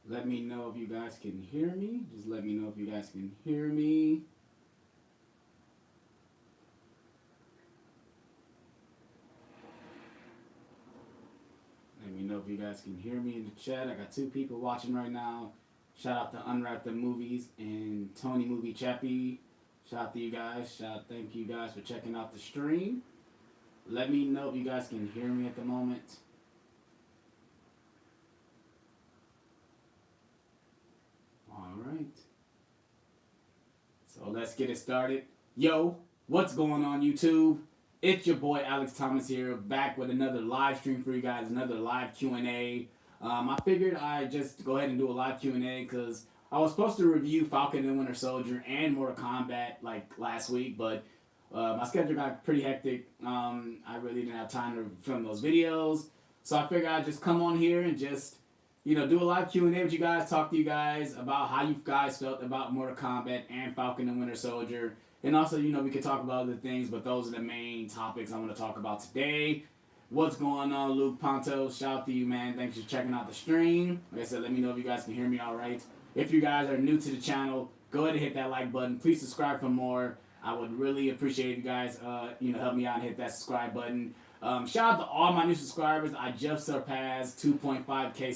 Let me know if you guys can hear me. Just let me know if you guys can hear me. Let me know if you guys can hear me in the chat. I got two people watching right now. Shout out to Unwrap the Movies and Tony Movie Chappie. Shout out to you guys. Thank you guys for checking out the stream. Let me know if you guys can hear me at the moment. All right. So let's get it started. Yo, what's going on YouTube? It's your boy Alex Thomas here, back with another live stream for you guys, another live Q&A. I figured I'd just go ahead and do a live Q&A because I was supposed to review Falcon and Winter Soldier and Mortal Kombat like last week, but my schedule got pretty hectic. I really didn't have time to film those videos, so I figured I'd just come on here and just do a live Q&A with you guys, talk to you guys about how you guys felt about Mortal Kombat and Falcon and Winter Soldier. And also, we could talk about other things, but those are the main topics I'm going to talk about today. What's going on, Luke Ponto? Shout out to you, man. Thanks for checking out the stream. Like I said, let me know if you guys can hear me all right. If you guys are new to the channel, go ahead and hit that like button. Please subscribe for more. I would really appreciate if you guys, help me out and hit that subscribe button. Shout out to all my new subscribers. I just surpassed 2.5k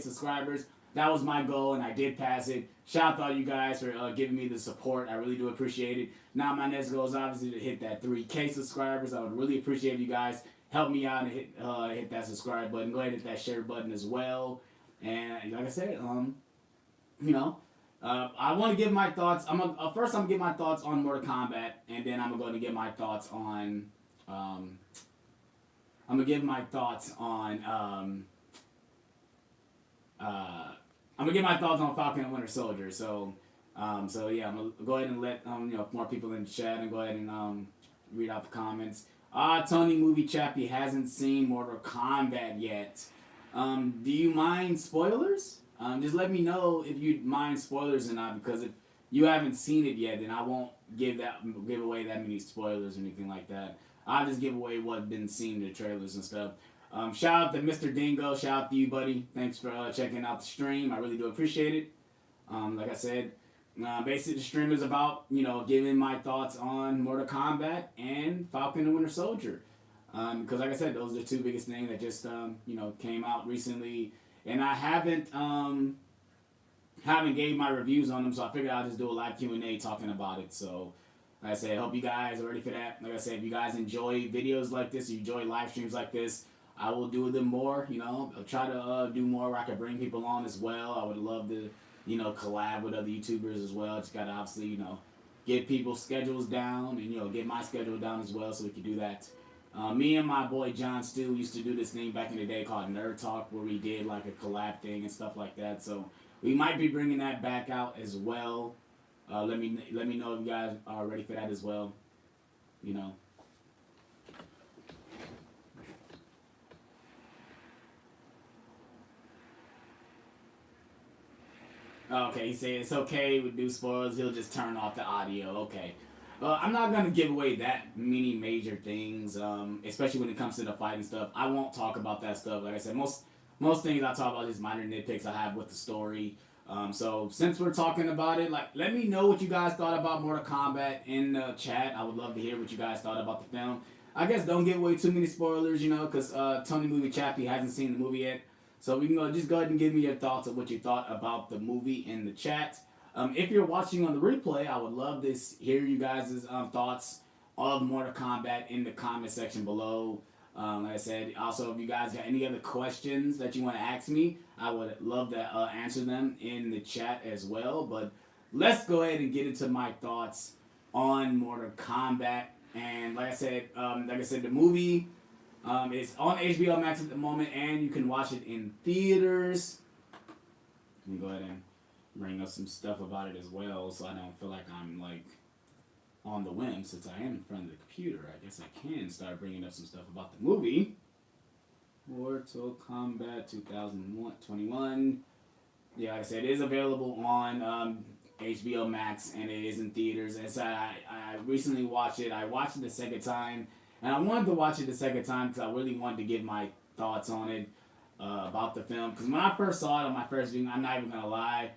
subscribers. That was my goal, and I did pass it. Shout out to all you guys for giving me the support. I really do appreciate it. Now my next goal is obviously to hit that 3k subscribers. I would really appreciate if you guys help me out and hit that subscribe button. Go ahead and hit that share button as well. And like I said, I want to give my thoughts. First I'm gonna give my thoughts on Mortal Kombat, and then I'm going to give my thoughts on. I'm gonna give my thoughts on. I'm gonna give my thoughts on Falcon and Winter Soldier. So yeah, I'm gonna go ahead and let more people in the chat and go ahead and read out the comments. Tony Movie Chappie hasn't seen Mortal Kombat yet. Do you mind spoilers? Just let me know if you mind spoilers or not, because if you haven't seen it yet, then I won't give away that many spoilers or anything like that. I'll just give away what's been seen in the trailers and stuff. Shout out to Mr. Dingo. Shout out to you, buddy. Thanks for checking out the stream. I really do appreciate it. Like I said, basically the stream is about giving my thoughts on Mortal Kombat and Falcon and Winter Soldier. Because like I said, those are the two biggest things that just came out recently, and I haven't gave my reviews on them, so I figured I'll just do a live Q&A talking about it. So like I said, I hope you guys are ready for that. Like I said, if you guys enjoy videos like this, you enjoy live streams like this, I will do them more. I'll try to do more where I can bring people on as well. I would love to, collab with other YouTubers as well. Just gotta obviously, get people's schedules down and get my schedule down as well, so we can do that. Me and my boy John Stew used to do this thing back in the day called Nerd Talk, where we did like a collab thing and stuff like that. So we might be bringing that back out as well. Let me know if you guys are ready for that as well. Okay, he said it's okay with do spoilers. He'll just turn off the audio. Okay. I'm not gonna give away that many major things, especially when it comes to the fighting stuff. I won't talk about that stuff. Like I said, most things I talk about is minor nitpicks I have with the story. So since we're talking about it, let me know what you guys thought about Mortal Kombat in the chat. I would love to hear what you guys thought about the film. I guess don't give away too many spoilers, because Tony Movie Chappie hasn't seen the movie yet. So we can just go ahead and give me your thoughts of what you thought about the movie in the chat. If you're watching on the replay, I would love to hear you guys' thoughts of Mortal Kombat in the comment section below. Like I said, also if you guys got any other questions that you want to ask me, I would love to answer them in the chat as well. But let's go ahead and get into my thoughts on Mortal Kombat. And like I said, the movie is on HBO Max at the moment, and you can watch it in theaters. Let me go ahead and bring up some stuff about it as well, so I don't feel like I'm on the whim. Since I am in front of the computer, I guess I can start bringing up some stuff about the movie. Mortal Kombat 2021. Yeah, like I said, it is available on HBO Max, and it is in theaters. And so I recently watched it. I watched it the second time, and I wanted to watch it the second time because I really wanted to give my thoughts on it. about the film. Because when I first saw it on my first viewing, I'm not even gonna lie,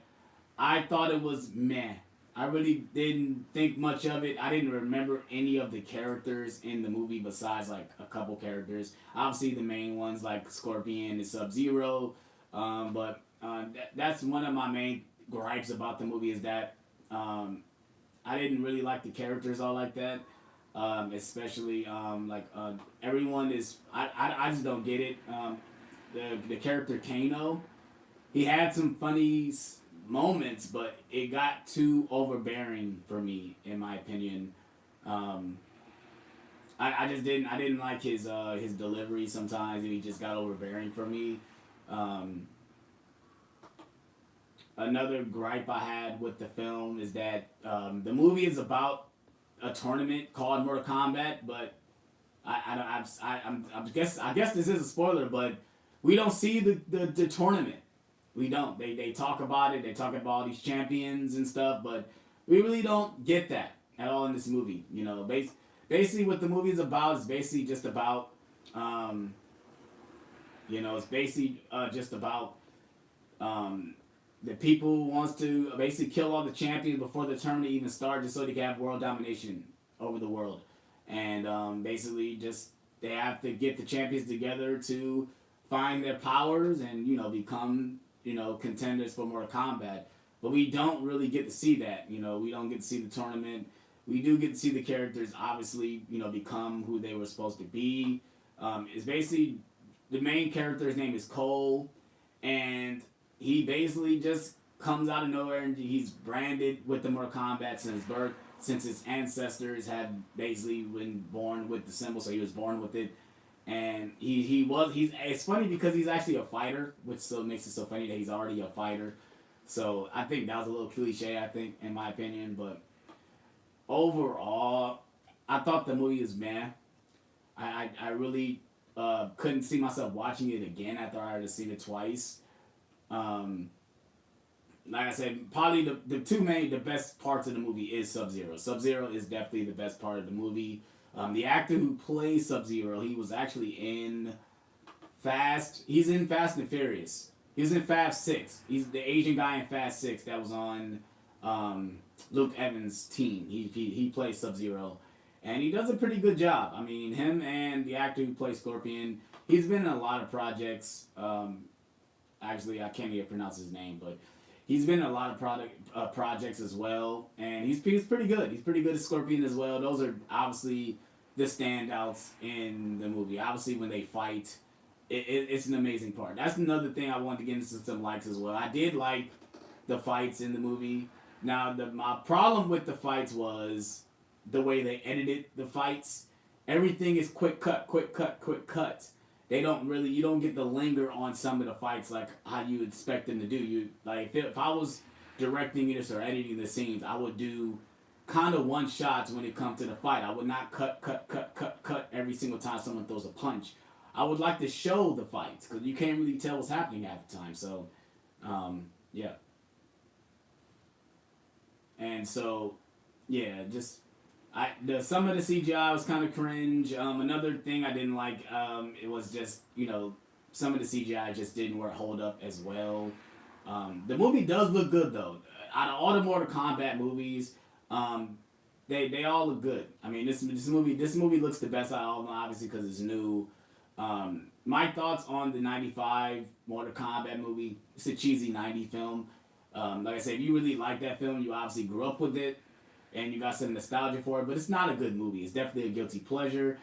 I thought it was meh. I really didn't think much of it. I didn't remember any of the characters in the movie besides like a couple characters. Obviously, the main ones like Scorpion and Sub Zero. That's one of my main gripes about the movie is that I didn't really like the characters all like that. Especially everyone is I just don't get it. The character Kano, he had some funny moments, but it got too overbearing for me, in my opinion. Um, I just didn't like his delivery sometimes. He just got overbearing for me. Um, Another gripe I had with the film is that the movie is about a tournament called Mortal Kombat, but I guess this is a spoiler, but we don't see the tournament. We don't. They talk about it. They talk about all these champions and stuff, but we really don't get that at all in this movie. Basically what the movie is about is basically just about, it's basically just about the people wants to basically kill all the champions before the tournament even starts, just so they can have world domination over the world. And basically, just they have to get the champions together to find their powers and become contenders for Mortal Kombat. But we don't really get to see that. We don't get to see the tournament. We do get to see the characters obviously become who they were supposed to be. It's basically the main character's name is Cole, and he basically just comes out of nowhere and he's branded with the Mortal Kombat since his birth, since his ancestors had basically been born with the symbol, so he was born with it. And it's funny because he's actually a fighter, which so makes it so funny that he's already a fighter. So I think that was a little cliche, I think, in my opinion. But overall, I thought the movie was meh. I really couldn't see myself watching it again after I had seen it twice. Um, like I said, probably the best parts of the movie is Sub Zero. Sub Zero is definitely the best part of the movie. The actor who plays Sub Zero, he was actually in He's in Fast and Furious. He was in Fast Six. He's the Asian guy in Fast Six that was on Luke Evans' team. He plays Sub Zero, and he does a pretty good job. I mean, him and the actor who plays Scorpion. He's been in a lot of projects. Actually, I can't even pronounce his name, but he's been in a lot of projects as well, and he's pretty good. He's pretty good at Scorpion as well. Those are obviously the standouts in the movie. Obviously, when they fight, it's an amazing part. That's another thing I wanted to get into some likes as well. I did like the fights in the movie. Now, my problem with the fights was the way they edited the fights. Everything is quick cut, quick cut, quick cut. You don't get to linger on some of the fights like how you expect them to do. If I was directing this or editing the scenes, I would do kind of one shots when it comes to the fight. I would not cut every single time someone throws a punch. I would like to show the fights because you can't really tell what's happening half the time. So, yeah. And so, yeah, just some of the CGI was kind of cringe. Another thing I didn't like, it was just some of the CGI just didn't hold up as well. The movie does look good though. Out of all the Mortal Kombat movies, they all look good. I mean, this movie looks the best out of all of them, obviously because it's new. My thoughts on the '95 Mortal Kombat movie. It's a cheesy '90s film. Like I said, if you really like that film, you obviously grew up with it, and you got some nostalgia for it. But it's not a good movie. It's definitely a guilty pleasure.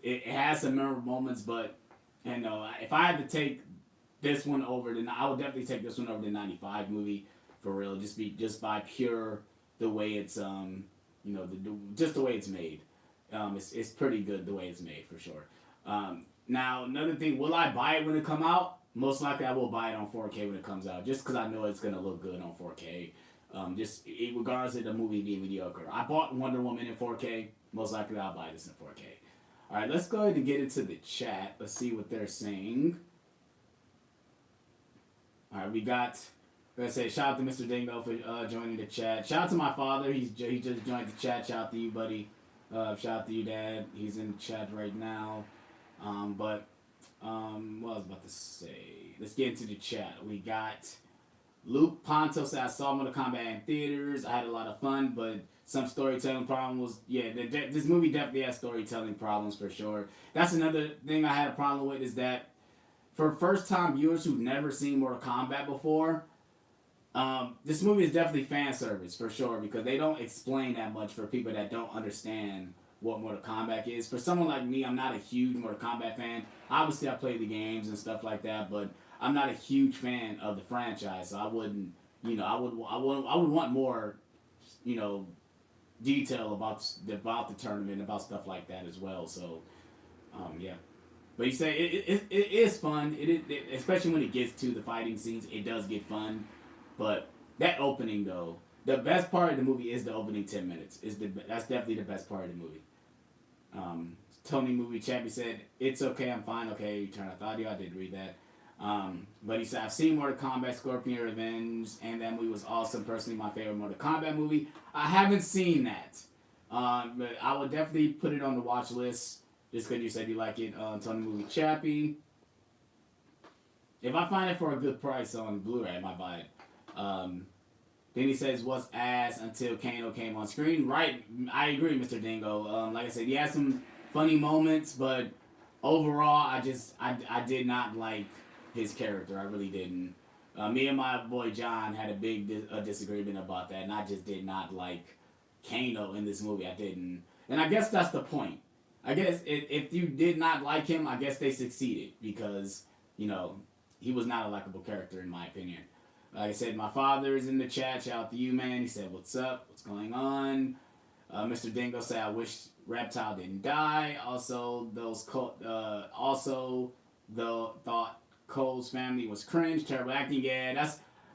It has some memorable moments, but if I had to take this one over, then I would definitely take this one over the '95 movie for real. Just by pure the way it's just the way it's made. It's pretty good the way it's made for sure. Now another thing, will I buy it when it come out? Most likely I will buy it on 4K when it comes out, just because I know it's gonna look good on 4K. Regardless of the movie being mediocre. I bought Wonder Woman in 4K. Most likely I'll buy this in 4K. All right, let's go ahead and get into the chat. Let's see what they're saying. All right, we got. Let's say shout out to Mr. Dingo for joining the chat. Shout out to my father. He just joined the chat. Shout out to you, buddy. Shout out to you, Dad. He's in the chat right now. What I was about about to say? Let's get into the chat. We got Luke Ponto said, I saw Mortal Kombat in theaters. I had a lot of fun, but some storytelling problems. Yeah, this movie definitely has storytelling problems for sure. That's another thing I had a problem with is that for first time viewers who've never seen Mortal Kombat before, this movie is definitely fan service for sure because they don't explain that much for people that don't understand what Mortal Kombat is. For someone like me, I'm not a huge Mortal Kombat fan. Obviously, I play the games and stuff like that, but I'm not a huge fan of the franchise. So I wouldn't, I would want more, detail about the tournament, about stuff like that as well. So, yeah. But you say it is fun. Especially when it gets to the fighting scenes, it does get fun. But that opening though, the best part of the movie is the opening 10 minutes. That's definitely the best part of the movie. Tony Movie Chappie said, "It's okay, I'm fine." Okay, you turn off the audio. I did read that. But he said, "I've seen Mortal Kombat: Scorpion Revenge, and that movie was awesome. Personally, my favorite Mortal Kombat movie. I haven't seen that, but I would definitely put it on the watch list just because you said you like it." Tony Movie Chappie. If I find it for a good price on Blu-ray, I might buy it. Then he says, "What's ass until Kano came on screen?" Right, I agree, Mr. Dingo. Like I said, he had some funny moments, but overall, I did not like his character. I really didn't. Me and my boy John had a big disagreement about that, and I just did not like Kano in this movie. I didn't, and I guess that's the point. I guess if you did not like him, I guess they succeeded because he was not a likable character in my opinion. Like I said, my father is in the chat. Shout out to you, man. He said, "What's up? What's going on?" Mr. Dingo said, "I wish Reptile didn't die." Also, thought Cole's family was cringe, terrible acting. Yeah,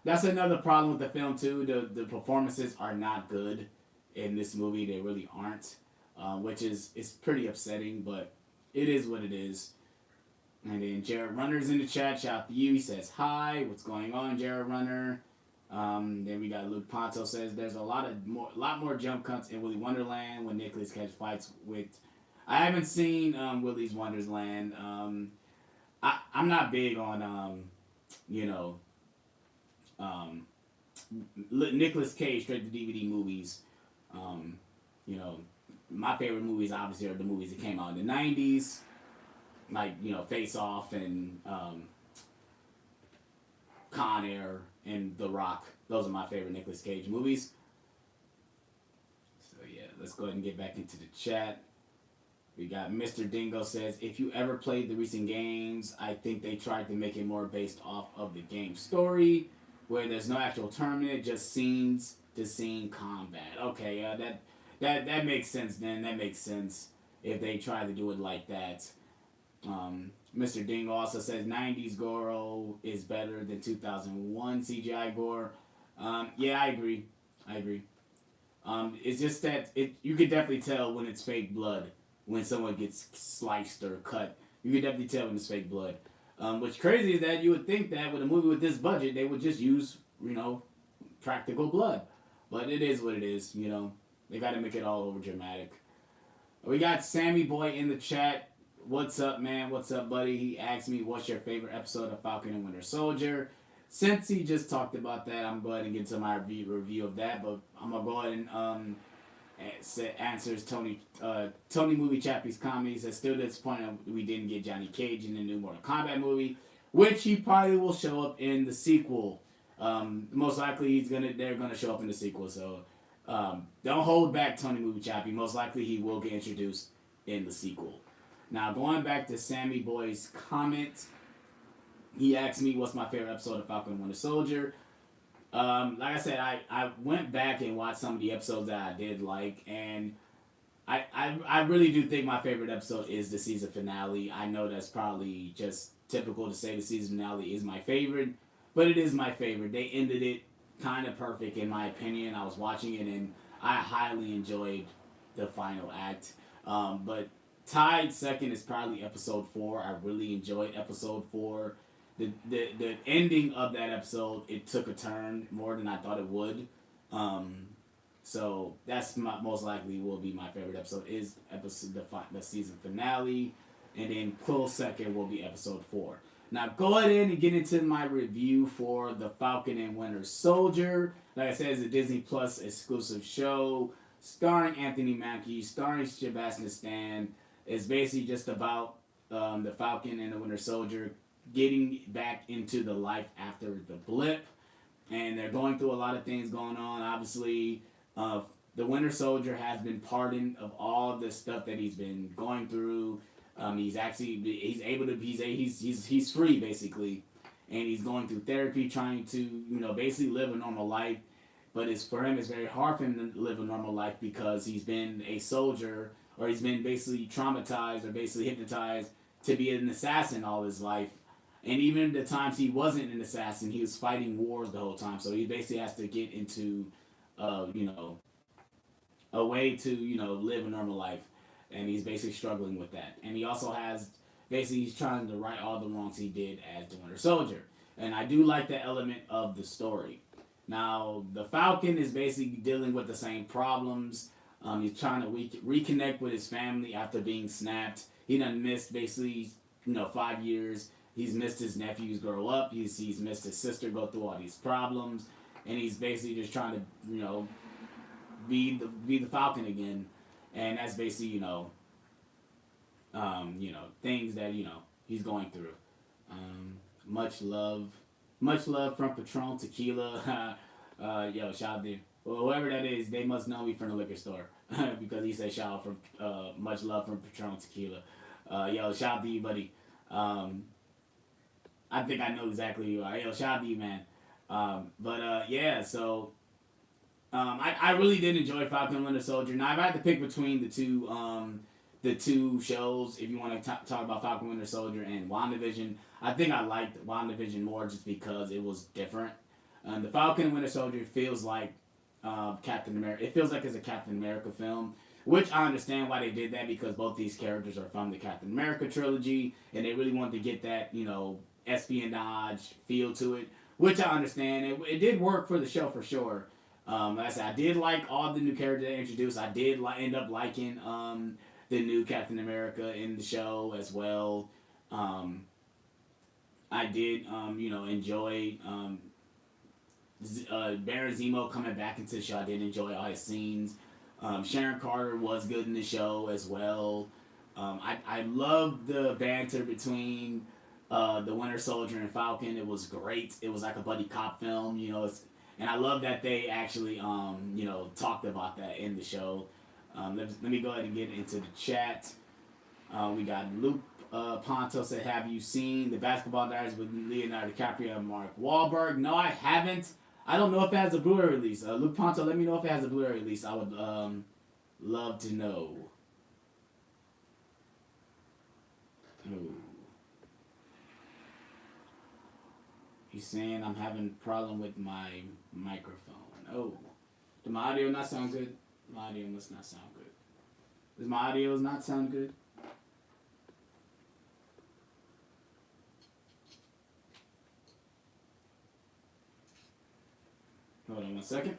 that's another problem with the film too. The performances are not good in this movie. They really aren't, which is pretty upsetting. But it is what it is. And then Jared Runner's in the chat. Shout out to you. He says, "Hi, what's going on, Jared Runner?" Then we got Luke Ponto says, "There's a lot more jump cuts in Willy Wonderland when Nicolas Cage fights with." I haven't seen Willy's Wonderland. I'm not big on Nicolas Cage straight to DVD movies. My favorite movies obviously are the movies that came out in the '90s. Like, Face Off and Con Air and The Rock. Those are my favorite Nicolas Cage movies. So, yeah, let's go ahead and get back into the chat. We got Mr. Dingo says, "If you ever played the recent games, I think they tried to make it more based off of the game story, where there's no actual tournament, just scenes to scene combat." Okay, that makes sense then. That makes sense if they try to do it like that. Mr. Dingo also says 90s Goro is better than 2001 CGI Gore. Yeah, I agree. It's just that you could definitely tell when it's fake blood when someone gets sliced or cut. You could definitely tell when it's fake blood. What's crazy is that you would think that with a movie with this budget, they would just use, practical blood. But it is what it is, They got to make it all over dramatic. We got Sammy Boy in the chat. "What's up, man? What's up, buddy?" He asked me, "What's your favorite episode of Falcon and Winter Soldier?" Since he just talked about that, I'm going to get to my review of that, but I'm going to go ahead and answers Tony Movie Chappie's comment. He says, "Still disappointed we didn't get Johnny Cage in the new Mortal Kombat movie," which he probably will show up in the sequel. Most likely they're gonna show up in the sequel, so don't hold back, Tony Movie Chappie. Most likely he will get introduced in the sequel. Now, going back to Sammy Boy's comment, he asked me what's my favorite episode of Falcon and Winter Soldier. Like I said, I went back and watched some of the episodes that I did like, and I really do think my favorite episode is the season finale. I know that's probably just typical to say the season finale is my favorite, but it is my favorite. They ended it kind of perfect in my opinion. I was watching it and I highly enjoyed the final act. But tied second is probably episode 4. I really enjoyed episode 4. The ending of that episode, it took a turn more than I thought it would. So that's most likely will be my favorite episode, is the season finale, and then close second will be episode 4. Now, go ahead and get into my review for The Falcon and Winter Soldier. Like I said, it's a Disney Plus exclusive show starring Anthony Mackie, starring Sebastian Stan. It's basically just about the Falcon and the Winter Soldier getting back into the life after the blip. And they're going through a lot of things going on. Obviously, the Winter Soldier has been pardoned of all the stuff that he's been going through. He's able to he's free basically, and he's going through therapy, trying to basically live a normal life. But for him it's very hard for him to live a normal life because he's been a soldier, or he's been basically traumatized or basically hypnotized to be an assassin all his life. And even the times he wasn't an assassin, he was fighting wars the whole time. So he basically has to get into, a way to live a normal life, and he's basically struggling with that. And he also has basically he's trying to right all the wrongs he did as the Winter Soldier. And I do like that element of the story. Now the Falcon is basically dealing with the same problems. He's trying to reconnect with his family after being snapped. He done missed basically 5 years. He's missed his nephews grow up. He's missed his sister go through all these problems, and he's basically just trying to be the Falcon again. And that's basically things that he's going through. Much love from Patron Tequila. Yo, shout out to whoever that is. They must know me from the liquor store because he said shout out from much love from Patron Tequila. Yo, shout out to you, buddy. I think I know exactly who you are. Yo, shout out to you, man. Yeah, so I really did enjoy Falcon and Winter Soldier. Now, if I had to pick between the two shows, if you want to talk about Falcon Winter Soldier and WandaVision, I think I liked WandaVision more just because it was different. The Falcon and Winter Soldier feels like Captain America. It feels like it's a Captain America film, which I understand why they did that, because both these characters are from the Captain America trilogy, and they really wanted to get that espionage feel to it, which I understand. It did work for the show for sure. Like I said, I did like all the new characters they introduced. I did end up liking the new Captain America in the show as well. I did enjoy Baron Zemo coming back into the show. I did enjoy all his scenes. Sharon Carter was good in the show as well. I loved the banter between the Winter Soldier and Falcon. It was great. It was like a buddy cop film, and I love that they actually talked about that in the show. Let me go ahead and get into the chat. We got Luke Ponto said, "Have you seen the Basketball Diaries with Leonardo DiCaprio and Mark Wahlberg?" No, I haven't. I don't know if it has a Blu-ray release. Luke Ponto, let me know if it has a Blu-ray release. I would love to know. Ooh. He's saying I'm having a problem with my microphone. Oh. Does my audio not sound good? My audio must not sound good. Does my audio not sound good? Hold on 1 second.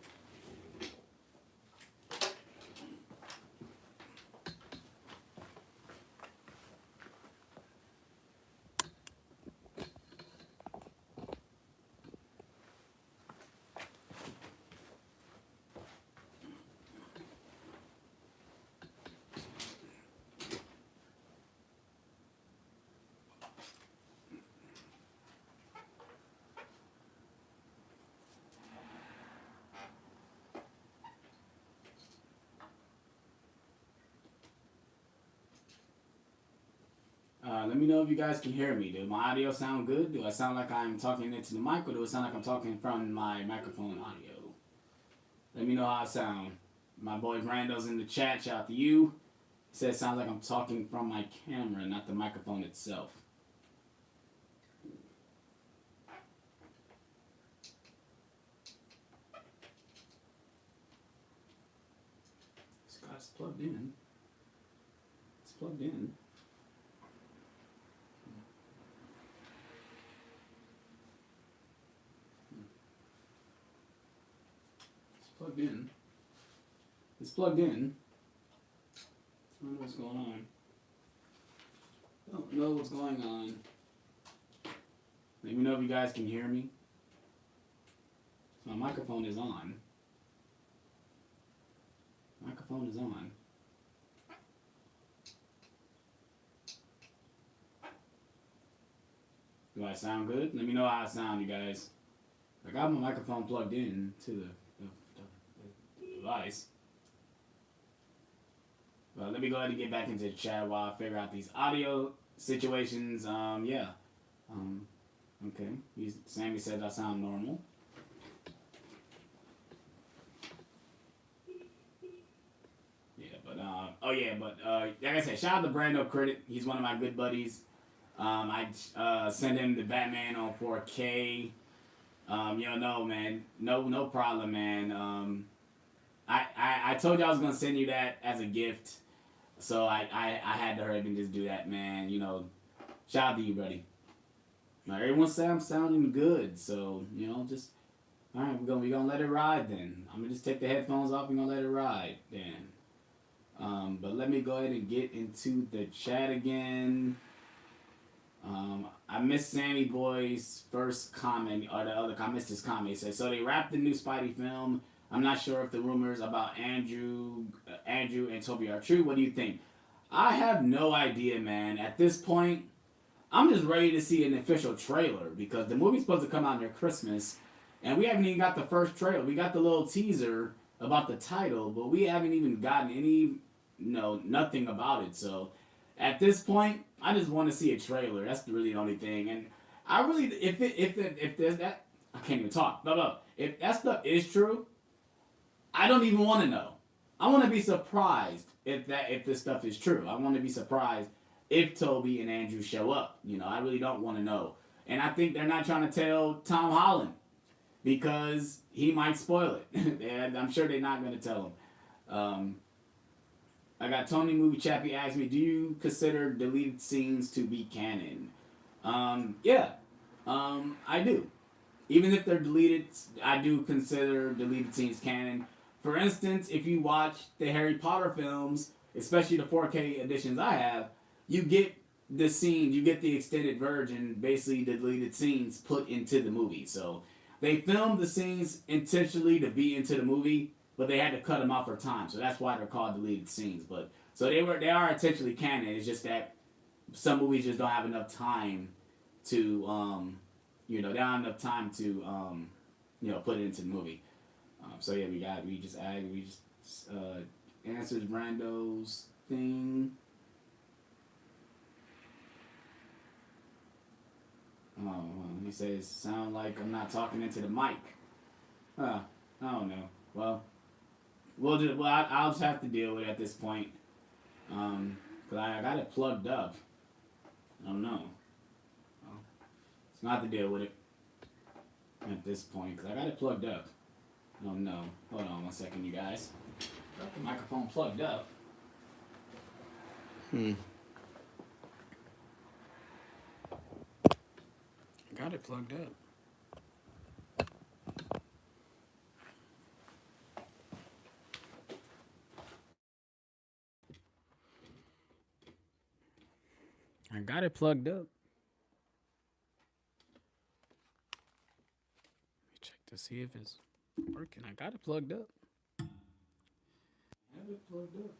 Let me know if you guys can hear me. Do my audio sound good? Do I sound like I'm talking into the mic, or do it sound like I'm talking from my microphone audio? Let me know how I sound. My boy Brando's in the chat. Shout out to you. He says it sounds like I'm talking from my camera, not the microphone itself. This guy's plugged in. It's plugged in. Plugged in. It's plugged in. I don't know what's going on. Don't know what's going on. Let me know if you guys can hear me. My microphone is on. Microphone is on. Do I sound good? Let me know how I sound, you guys. I got my microphone plugged in to the device. But let me go ahead and get back into the chat while I figure out these audio situations. Yeah. Okay. Sammy says I sound normal. Like I said, shout out to Brando Credit. He's one of my good buddies. I sent him the Batman on 4K. No, man, no problem, man. I told you I was gonna send you that as a gift, so I had to hurry up and just do that, man. You know, shout out to you, buddy. Now, everyone said I'm sounding good, so just all right. We're gonna let it ride then. I'm gonna just take the headphones off and gonna let it ride then. But let me go ahead and get into the chat again. I missed Sammy Boy's first comment, or the other. I missed his comment. He said, so they wrapped the new Spidey film. I'm not sure if the rumors about Andrew and Toby are true. What do you think? I have no idea, man. At this point, I'm just ready to see an official trailer because the movie's supposed to come out near Christmas, and we haven't even got the first trailer. We got the little teaser about the title, but we haven't even gotten any, nothing about it. So at this point, I just want to see a trailer. That's really the only thing. And I really, if there's that, I can't even talk. No. If that stuff is true, I don't even want to know. I want to be surprised if this stuff is true. I want to be surprised if Toby and Andrew show up. I really don't want to know. And I think they're not trying to tell Tom Holland because he might spoil it. And I'm sure they're not going to tell him. I got Tony Movie Chappie asked me, do you consider deleted scenes to be canon? Yeah, I do. Even if they're deleted, I do consider deleted scenes canon. For instance, if you watch the Harry Potter films, especially the 4K editions I have, you get the scene, you get the extended version, basically the deleted scenes put into the movie. So they filmed the scenes intentionally to be into the movie, but they had to cut them off for time. So that's why they're called deleted scenes. But so they are intentionally canon. It's just that some movies just don't have enough time to they don't have enough time to put it into the movie. So yeah, we just answers Brando's thing. He says, sound like I'm not talking into the mic. I don't know. Well, I'll just have to deal with it at this point. Cause I got it plugged up. I don't know. Well, it's not to deal with it at this point, cause I got it plugged up. I don't know. Hold on 1 second, you guys. Got the microphone plugged up. Got it plugged up. I got it plugged up. Let me check to see if it's working. I got it plugged up. I have it plugged up.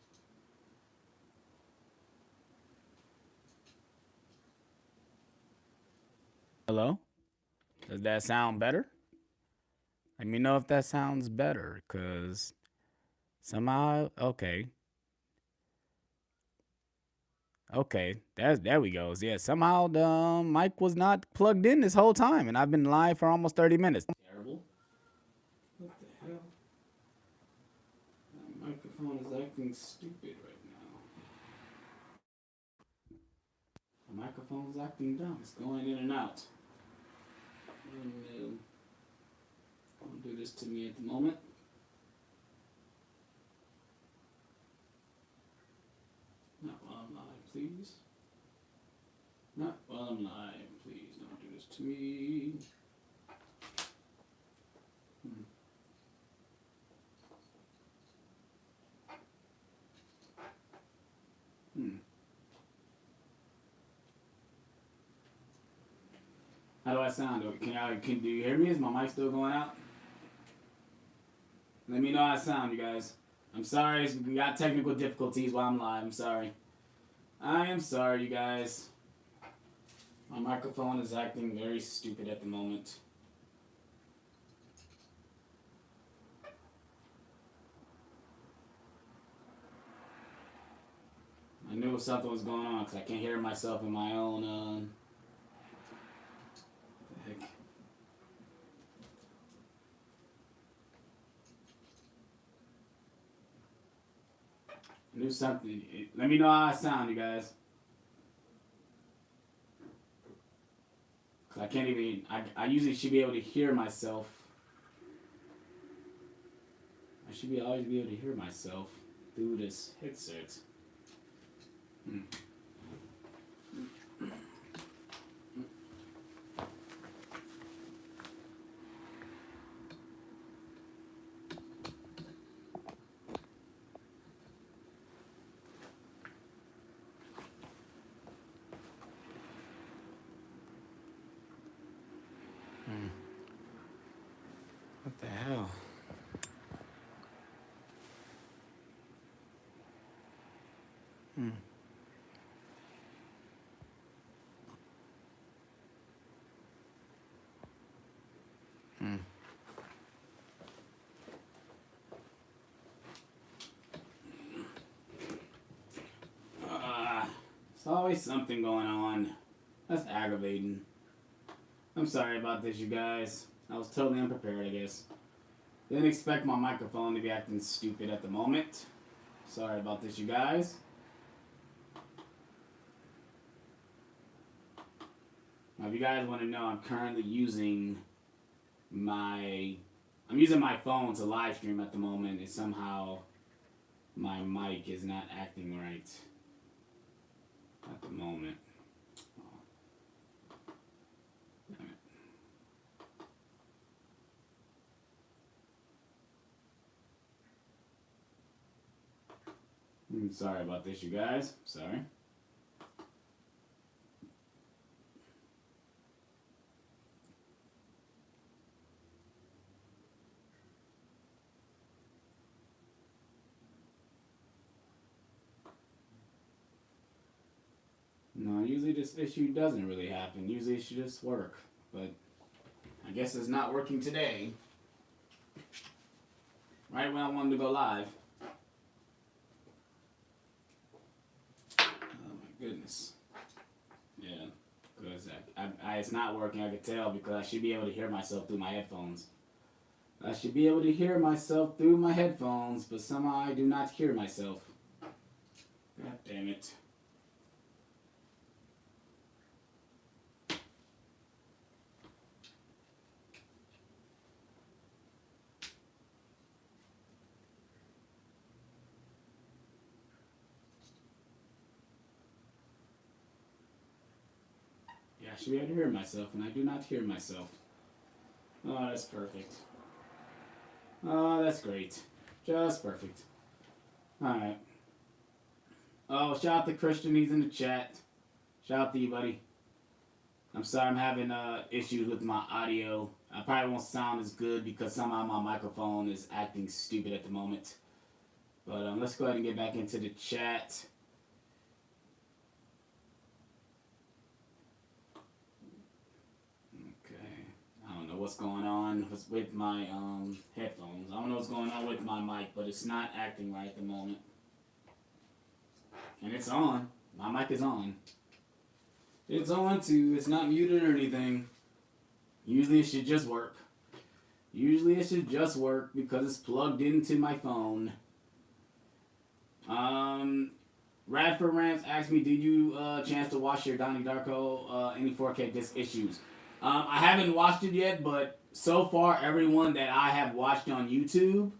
Hello? Does that sound better? Let me know if that sounds better, because somehow, okay. Okay, there we go. Yeah, somehow the mic was not plugged in this whole time, and I've been live for almost 30 minutes. Terrible. What the hell? My microphone is acting stupid right now. My microphone is acting dumb. It's going in and out. Don't do this to me at the moment. Not while I'm live, please. Not while I'm live, please. Don't do this to me. How do I sound? Do you hear me? Is my mic still going out? Let me know how I sound, you guys. I'm sorry, we got technical difficulties while I'm live. I'm sorry. I am sorry, you guys. My microphone is acting very stupid at the moment. I knew something was going on because I can't hear myself in my own. What the heck? I knew something. Let me know how I sound, you guys. Because I can't even. I usually should be able to hear myself. I should always be able to hear myself through this headset. What the hell? There's always something going on. That's aggravating. I'm sorry about this, you guys. I was totally unprepared, I guess. Didn't expect my microphone to be acting stupid at the moment. Sorry about this, you guys. Now, if you guys want to know, I'm currently using my phone to live stream at the moment, and somehow my mic is not acting right at the moment. Damn it. I'm sorry about this, you guys. Sorry. No, usually this issue doesn't really happen. Usually it should just work. But I guess it's not working today. Right when I wanted to go live. Oh my goodness. Yeah, because it's not working, I could tell, because I should be able to hear myself through my headphones. I should be able to hear myself through my headphones, but somehow I do not hear myself. God damn it. Yeah, I should be able to hear myself, and I do not hear myself. Oh, that's perfect. Oh, that's great. Just perfect. Alright. Oh, shout out to Christian, he's in the chat. Shout out to you, buddy. I'm sorry I'm having issues with my audio. I probably won't sound as good because somehow my microphone is acting stupid at the moment. But let's go ahead and get back into the chat. I don't know what's going on with my headphones. I don't know what's going on with my mic, but it's not acting right at the moment. And it's on. My mic is on. It's on too. It's not muted or anything. Usually it should just work. Usually it should just work because it's plugged into my phone. Radford Rams asked me, did you chance to watch your Donnie Darko any 4K disc issues? I haven't watched it yet, but so far everyone that I have watched on YouTube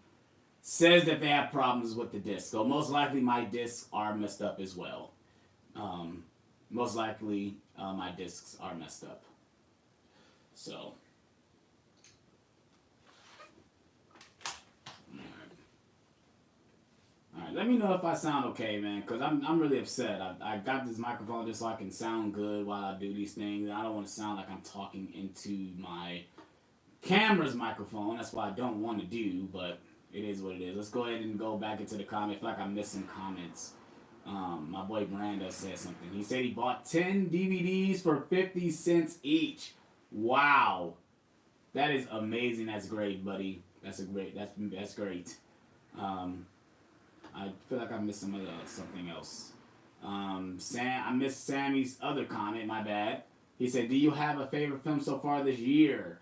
says that they have problems with the disc. So most likely my discs are messed up as well. Most likely my discs are messed up. So. All right, let me know if I sound okay, man, because I'm really upset. I got this microphone just so I can sound good while I do these things. I don't want to sound like I'm talking into my camera's microphone. That's what I don't want to do, but it is what it is. Let's go ahead and go back into the comments. I feel like I missed some comments. My boy Brando said something. He said he bought 10 DVDs for 50 cents each. Wow. That is amazing. That's great, buddy. That's great. I feel like I missed something else. I missed Sammy's other comment. My bad. He said, "Do you have a favorite film so far this year?"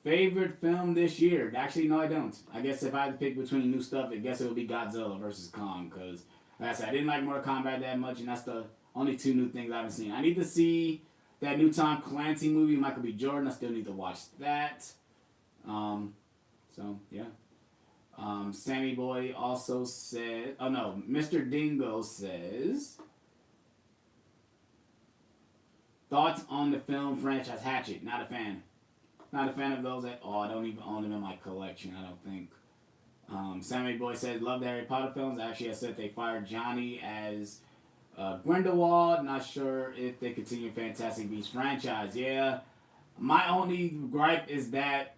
Favorite film this year? Actually, no, I don't. I guess if I had to pick between new stuff, I guess it would be Godzilla versus Kong. Because, like I said, I didn't like Mortal Kombat that much, and that's the only two new things I haven't seen. I need to see that new Tom Clancy movie, Michael B. Jordan. I still need to watch that. So, yeah. Sammy Boy also said, oh no, Mr. Dingo says, thoughts on the film franchise Hatchet? Not a fan. Not a fan of those at all. I don't even own them in my collection, I don't think. Sammy Boy said, love the Harry Potter films. Actually, I said they fired Johnny as Grindelwald. Not sure if they continue Fantastic Beasts franchise. Yeah, my only gripe is that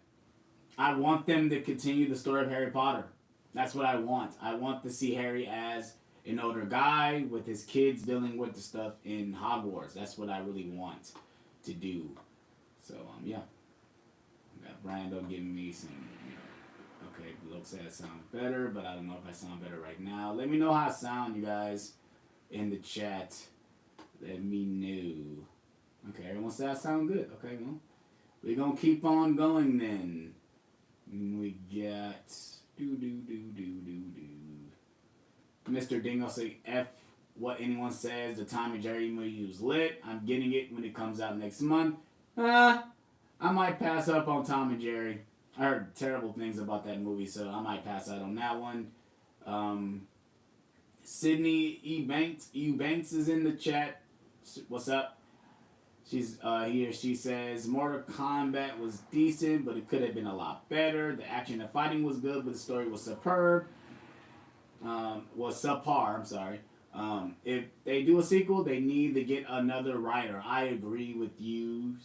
I want them to continue the story of Harry Potter. That's what I want. I want to see Harry as an older guy with his kids dealing with the stuff in Hogwarts. That's what I really want to do. So, yeah. Got Brando giving me some, okay, Luke said I sound better, but I don't know if I sound better right now. Let me know how I sound, you guys, in the chat. Let me know. Okay, everyone said I sound good. Okay, well, we're going to keep on going then. We got Mr. Dingo say F what anyone says. The Tom and Jerry movie was lit. I'm getting it when it comes out next month. I might pass up on Tom and Jerry. I heard terrible things about that movie, so I might pass out on that one. Sydney E. Banks is in the chat. What's up? She's he or she says Mortal Kombat was decent, but it could have been a lot better. The action and fighting was good, but the story was superb. Was subpar. I'm sorry. If they do a sequel, they need to get another writer. I agree with you,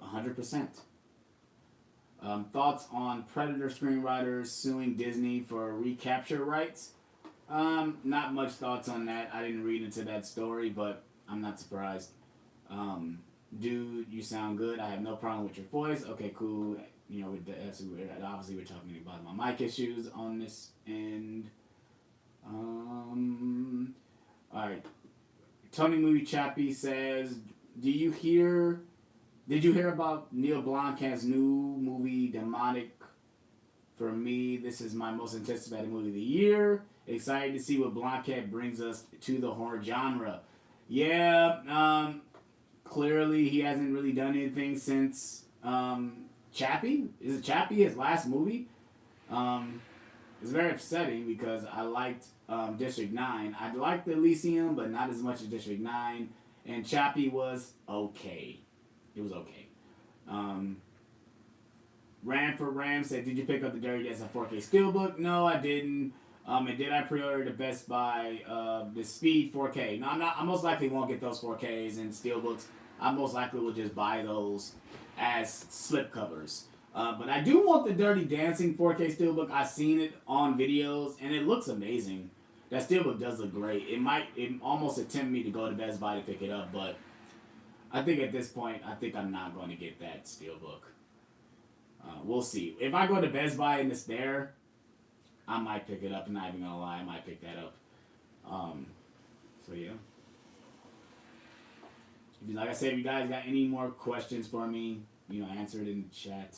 100%. Thoughts on Predator screenwriters suing Disney for recapture rights? Not much thoughts on that. I didn't read into that story, but I'm not surprised. Dude, you sound good. I have no problem with your voice. Okay, cool. Obviously we're talking about my mic issues on this end. Alright. Tony Movie Chappie says, did you hear about Neil Blomkamp's new movie, Demonic? For me, this is my most anticipated movie of the year. Excited to see what Blomkamp brings us to the horror genre. Yeah, clearly he hasn't really done anything since Chappie. Is it Chappie, his last movie? It's very upsetting because I liked District 9. I liked Elysium, but not as much as District 9. And Chappie was okay. It was okay. Ram for Ram said, did you pick up the Dirty Dancing 4K Steelbook? No, I didn't. And did I pre-order the Best Buy the Speed 4K? No, I most likely won't get those 4Ks and Steelbooks. I most likely will just buy those as slipcovers. But I do want the Dirty Dancing 4K Steelbook. I've seen it on videos, and it looks amazing. That Steelbook does look great. It almost tempt me to go to Best Buy to pick it up, but I think at this point, I'm not going to get that Steelbook. We'll see. If I go to Best Buy and it's there, I might pick it up. I'm not even going to lie. I might pick that up. So, yeah. Like I said, if you guys got any more questions for me, answer it in the chat.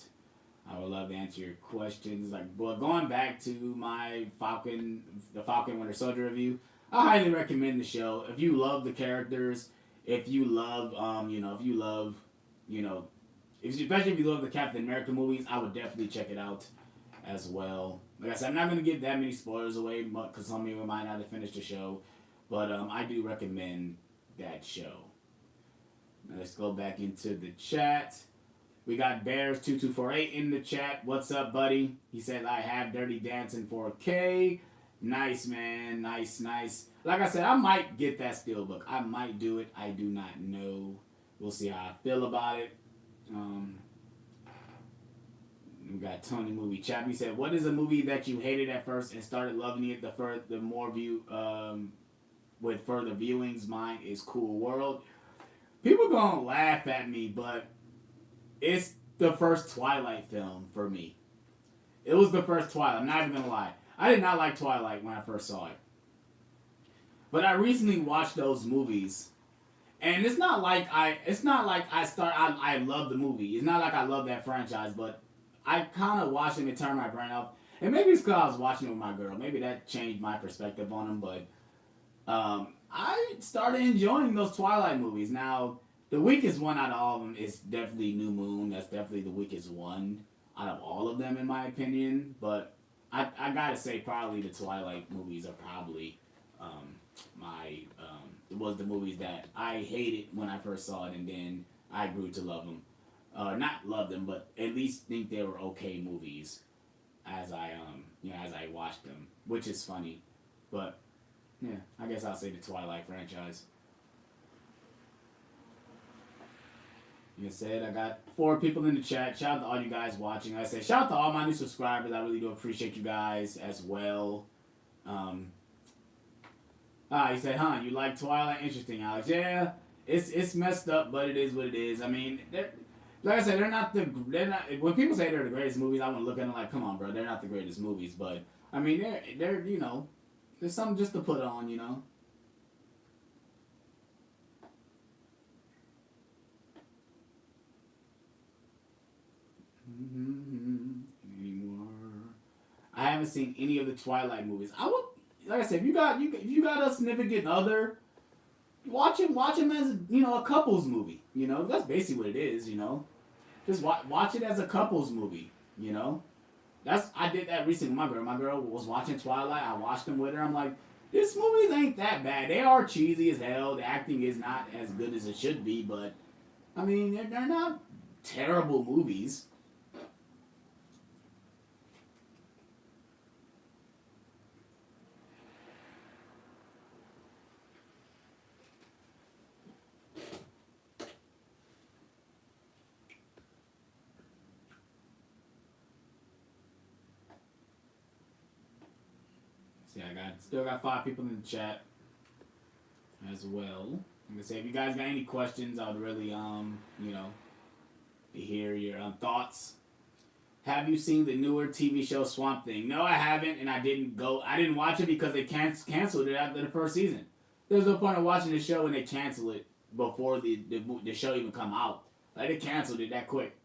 I would love to answer your questions. Going back to my the Falcon Winter Soldier review, I highly recommend the show. If you love the characters, if you love, especially if you love the Captain America movies, I would definitely check it out as well. Like I said, I'm not going to give that many spoilers away because some people might not have finished the show, but I do recommend that show. Now let's go back into the chat. We got Bears2248 in the chat. What's up, buddy? He said, I have Dirty Dancing 4K. Nice, man. Nice, nice. Like I said, I might get that steelbook. I might do it. I do not know. We'll see how I feel about it. Um, we got Tony Movie Chap. He said, "What is a movie that you hated at first and started loving it the more with further viewings? Mine is Cool World. People gonna laugh at me, but it's the first Twilight film for me. It was the first Twilight. I'm not even gonna lie. I did not like Twilight when I first saw it, but I recently watched those movies, and I love the movie. It's not like I love that franchise, but I kind of watched them and turned my brain off. And maybe it's because I was watching it with my girl. Maybe that changed my perspective on them, but I started enjoying those Twilight movies. Now, the weakest one out of all of them is definitely New Moon. That's definitely the weakest one out of all of them, in my opinion. But I gotta say, probably the Twilight movies are probably my it was the movies that I hated when I first saw it, and then I grew to love them. Not love them, but at least think they were okay movies as I watched them, which is funny. But yeah, I guess I'll say the Twilight franchise. Like I said, I got 4 people in the chat. Shout out to all you guys watching. Like I said, shout out to all my new subscribers. I really do appreciate you guys as well. Um, he said, "Huh? You like Twilight? Interesting, Alex. Yeah, it's messed up, but it is what it is. I mean, like I said, they're not. When people say they're the greatest movies, I want to look at them like, come on, bro, they're not the greatest movies. But I mean, they're there's something just to put on. Anymore. I haven't seen any of the Twilight movies. I would, like I said, if you got a significant other, watch him as a couples movie. That's basically what it is. Just watch it as a couples movie. I did that recently with my girl. My girl was watching Twilight. I watched them with her. I'm like, this movies ain't that bad. They are cheesy as hell. The acting is not as good as it should be, but I mean, they're not terrible movies. See, I still got 5 people in the chat as well. I'm gonna say, if you guys got any questions, I would really to hear your thoughts. Have you seen the newer TV show Swamp Thing? No, I haven't, and I didn't go. I didn't watch it because they canceled it after the first season. There's no point in watching the show when they cancel it before the show even come out. Like, they canceled it that quick.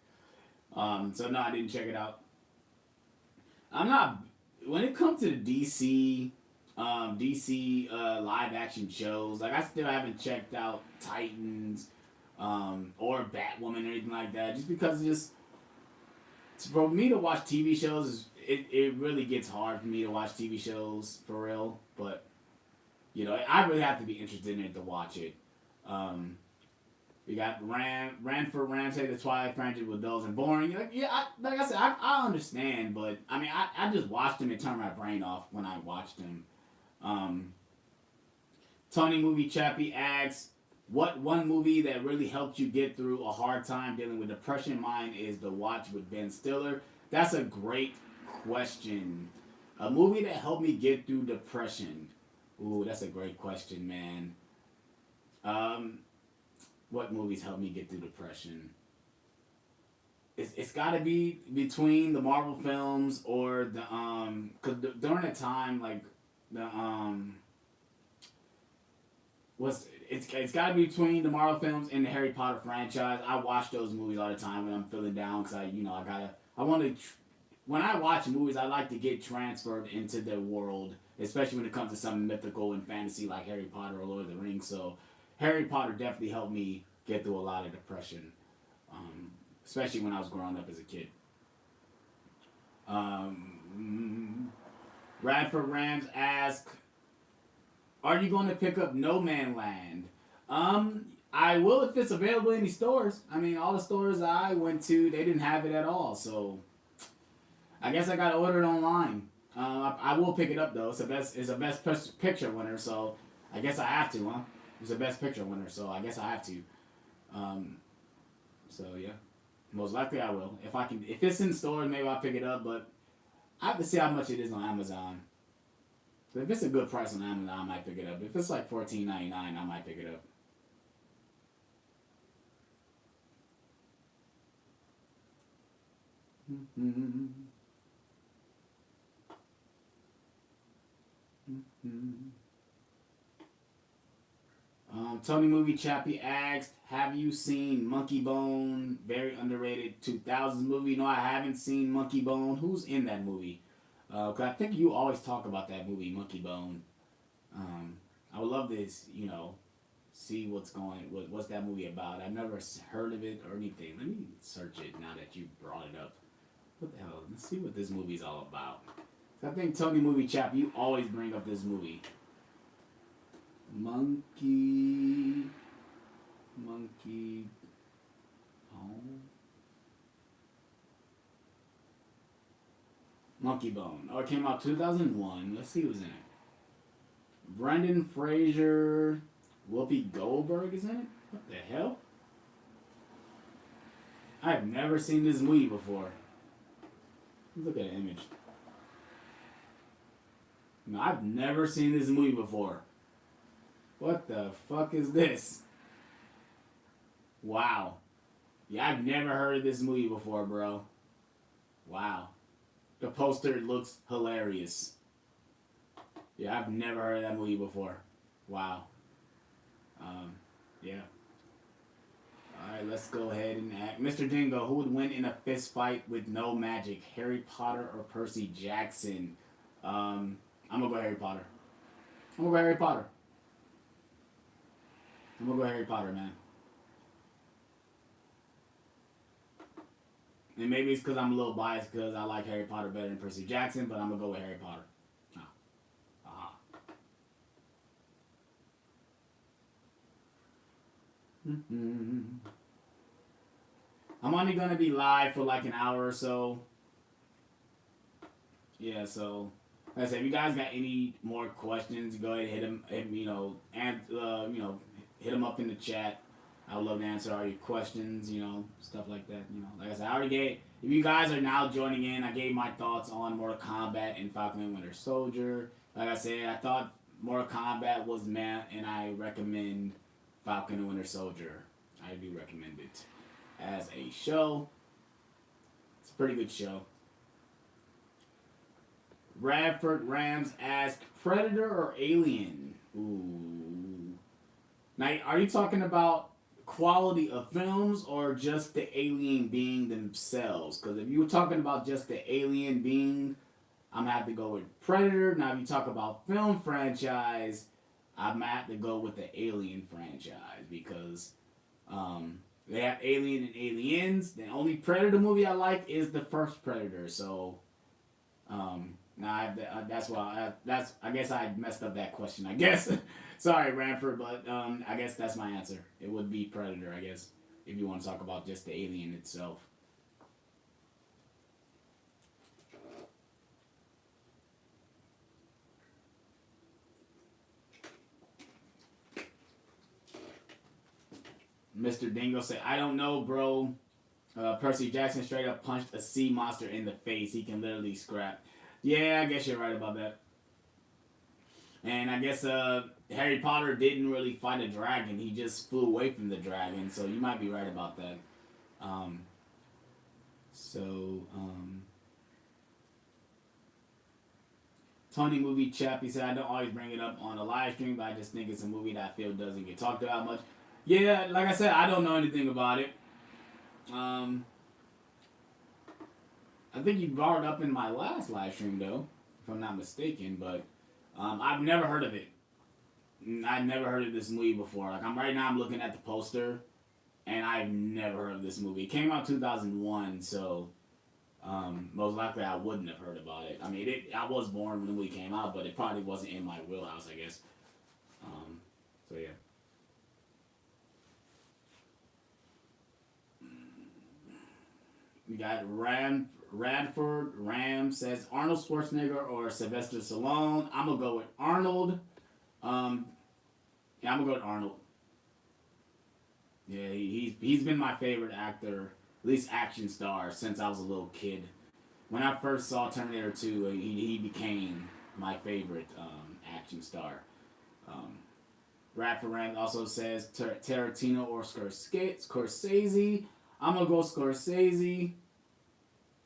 So no, I didn't check it out. I'm not. When it comes to the DC live action shows, like, I still haven't checked out Titans, or Batwoman or anything like that, just because for me to watch TV shows, it really gets hard for me to watch TV shows for real. But I really have to be interested in it to watch it. We got Ranford Ramsay, the Twilight franchise with those and boring. Like I said, I understand, but I mean, I just watched them and turned my brain off when I watched them. Tony Movie Chappie asks, what one movie that really helped you get through a hard time dealing with depression? Mine is The Watch with Ben Stiller. That's a great question. A movie that helped me get through depression. Ooh, that's a great question, man. What movies helped me get through depression? It's got to be between the Marvel films or the cause during the time, like the it's got to be between the Marvel films and the Harry Potter franchise. I watch those movies all the time when I'm feeling down, because when I watch movies, I like to get transferred into their world, especially when it comes to something mythical and fantasy like Harry Potter or Lord of the Rings. So Harry Potter definitely helped me get through a lot of depression, especially when I was growing up as a kid. Radford Rams asks, are you going to pick up No Man Land? I will if it's available in any stores. I mean, all the stores I went to, they didn't have it at all. So I guess I got to order it online. I will pick it up though. It's a best picture winner, so I guess I have to, huh? It's a best picture winner, so I guess I have to. Um, so yeah, most likely I will. If it's in stores, maybe I'll pick it up. But I have to see how much it is on Amazon. So if it's a good price on Amazon, I might pick it up. If it's like $14.99, I might pick it up. Mm-hmm. Mm-hmm. Tony Movie Chappie asked, "Have you seen Monkey Bone? Very underrated 2000s movie." No, I haven't seen Monkey Bone. Who's in that movie? Cause I think you always talk about that movie, Monkey Bone. Um, I would love this, see what's that movie about. I've never heard of it or anything. Let me search it now that you brought it up. What the hell? Let's see what this movie's all about. I think Tony Movie Chap, you always bring up this movie. Monkey Bone. Monkey Bone. Oh, it came out 2001. Let's see who's in it. Brendan Fraser, Whoopi Goldberg is in it. What the hell? I've never seen this movie before. Look at the image. No, I've never seen this movie before. What the fuck is this? Wow. Yeah, I've never heard of this movie before, bro. Wow. The poster looks hilarious. Yeah, I've never heard of that movie before. Wow. Yeah. Alright, let's go ahead and act. Mr. Dingo, who would win in a fist fight with no magic? Harry Potter or Percy Jackson? I'm gonna go Harry Potter. I'm gonna go Harry Potter. I'm gonna go Harry Potter, man. And maybe it's because I'm a little biased because I like Harry Potter better than Percy Jackson, but I'm gonna go with Harry Potter. Oh. Aha. Mm-hmm. I'm only gonna be live for like an hour or so. Yeah, so like I said, if you guys got any more questions, go ahead and hit them up in the chat. I would love to answer all your questions, stuff like that. Like I said, I already gave. If you guys are now joining in, I gave my thoughts on Mortal Kombat and Falcon and Winter Soldier. Like I said, I thought Mortal Kombat was meh, and I recommend Falcon and Winter Soldier. I do recommend it as a show. It's a pretty good show. Radford Rams asked, Predator or Alien? Ooh. Now, are you talking about quality of films or just the alien being themselves? Because if you were talking about just the alien being, I'm gonna have to go with Predator. Now, if you talk about film franchise, I'm gonna have to go with the Alien franchise because they have Alien and Aliens. The only Predator movie I like is the first Predator. So, that's why I guess I messed up that question. I guess. Sorry, Ranford, but I guess that's my answer. It would be Predator, I guess, if you want to talk about just the alien itself. Mr. Dingo said, I don't know, bro. Percy Jackson straight up punched a sea monster in the face. He can literally scrap. Yeah, I guess you're right about that. And I guess Harry Potter didn't really fight a dragon. He just flew away from the dragon. So you might be right about that. Tony Movie Chap, he said, I don't always bring it up on a live stream, but I just think it's a movie that I feel doesn't get talked about much. Yeah, like I said, I don't know anything about it. I think you brought it up in my last live stream, though, if I'm not mistaken, but I've never heard of it. I've never heard of this movie before. Like, I'm looking at the poster, and I've never heard of this movie. It came out 2001, so most likely I wouldn't have heard about it. I mean, I was born when the movie came out, but it probably wasn't in my wheelhouse, I guess. So, yeah. We got Radford Ram says Arnold Schwarzenegger or Sylvester Stallone. I'm gonna go with Arnold. Um, yeah, I'm gonna go with Arnold. Yeah, he's been my favorite actor, at least action star, since I was a little kid. When I first saw Terminator 2, he became my favorite action star. Um, Radford Ram also says Tarantino or Scorsese. I'm gonna go Scorsese.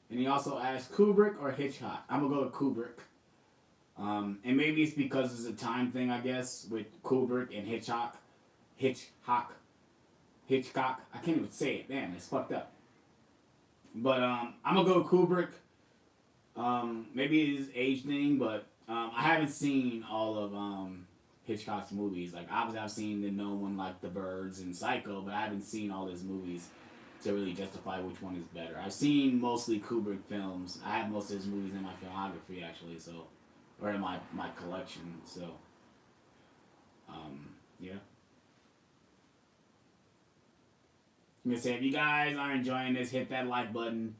And he also asked Kubrick or Hitchcock. I'm gonna go with Kubrick. And maybe it's because it's a time thing, I guess, with Kubrick and Hitchcock. Hitchcock. I can't even say it. Damn, it's fucked up. But I'm gonna go with Kubrick. Maybe it's age thing, but I haven't seen all of Hitchcock's movies. Like obviously, I've seen the known one like The Birds and Psycho, but I haven't seen all his movies to really justify which one is better. I've seen mostly Kubrick films. I have most of his movies in my filmography actually, so or in my collection. So, yeah. I'm gonna say if you guys are enjoying this, hit that like button.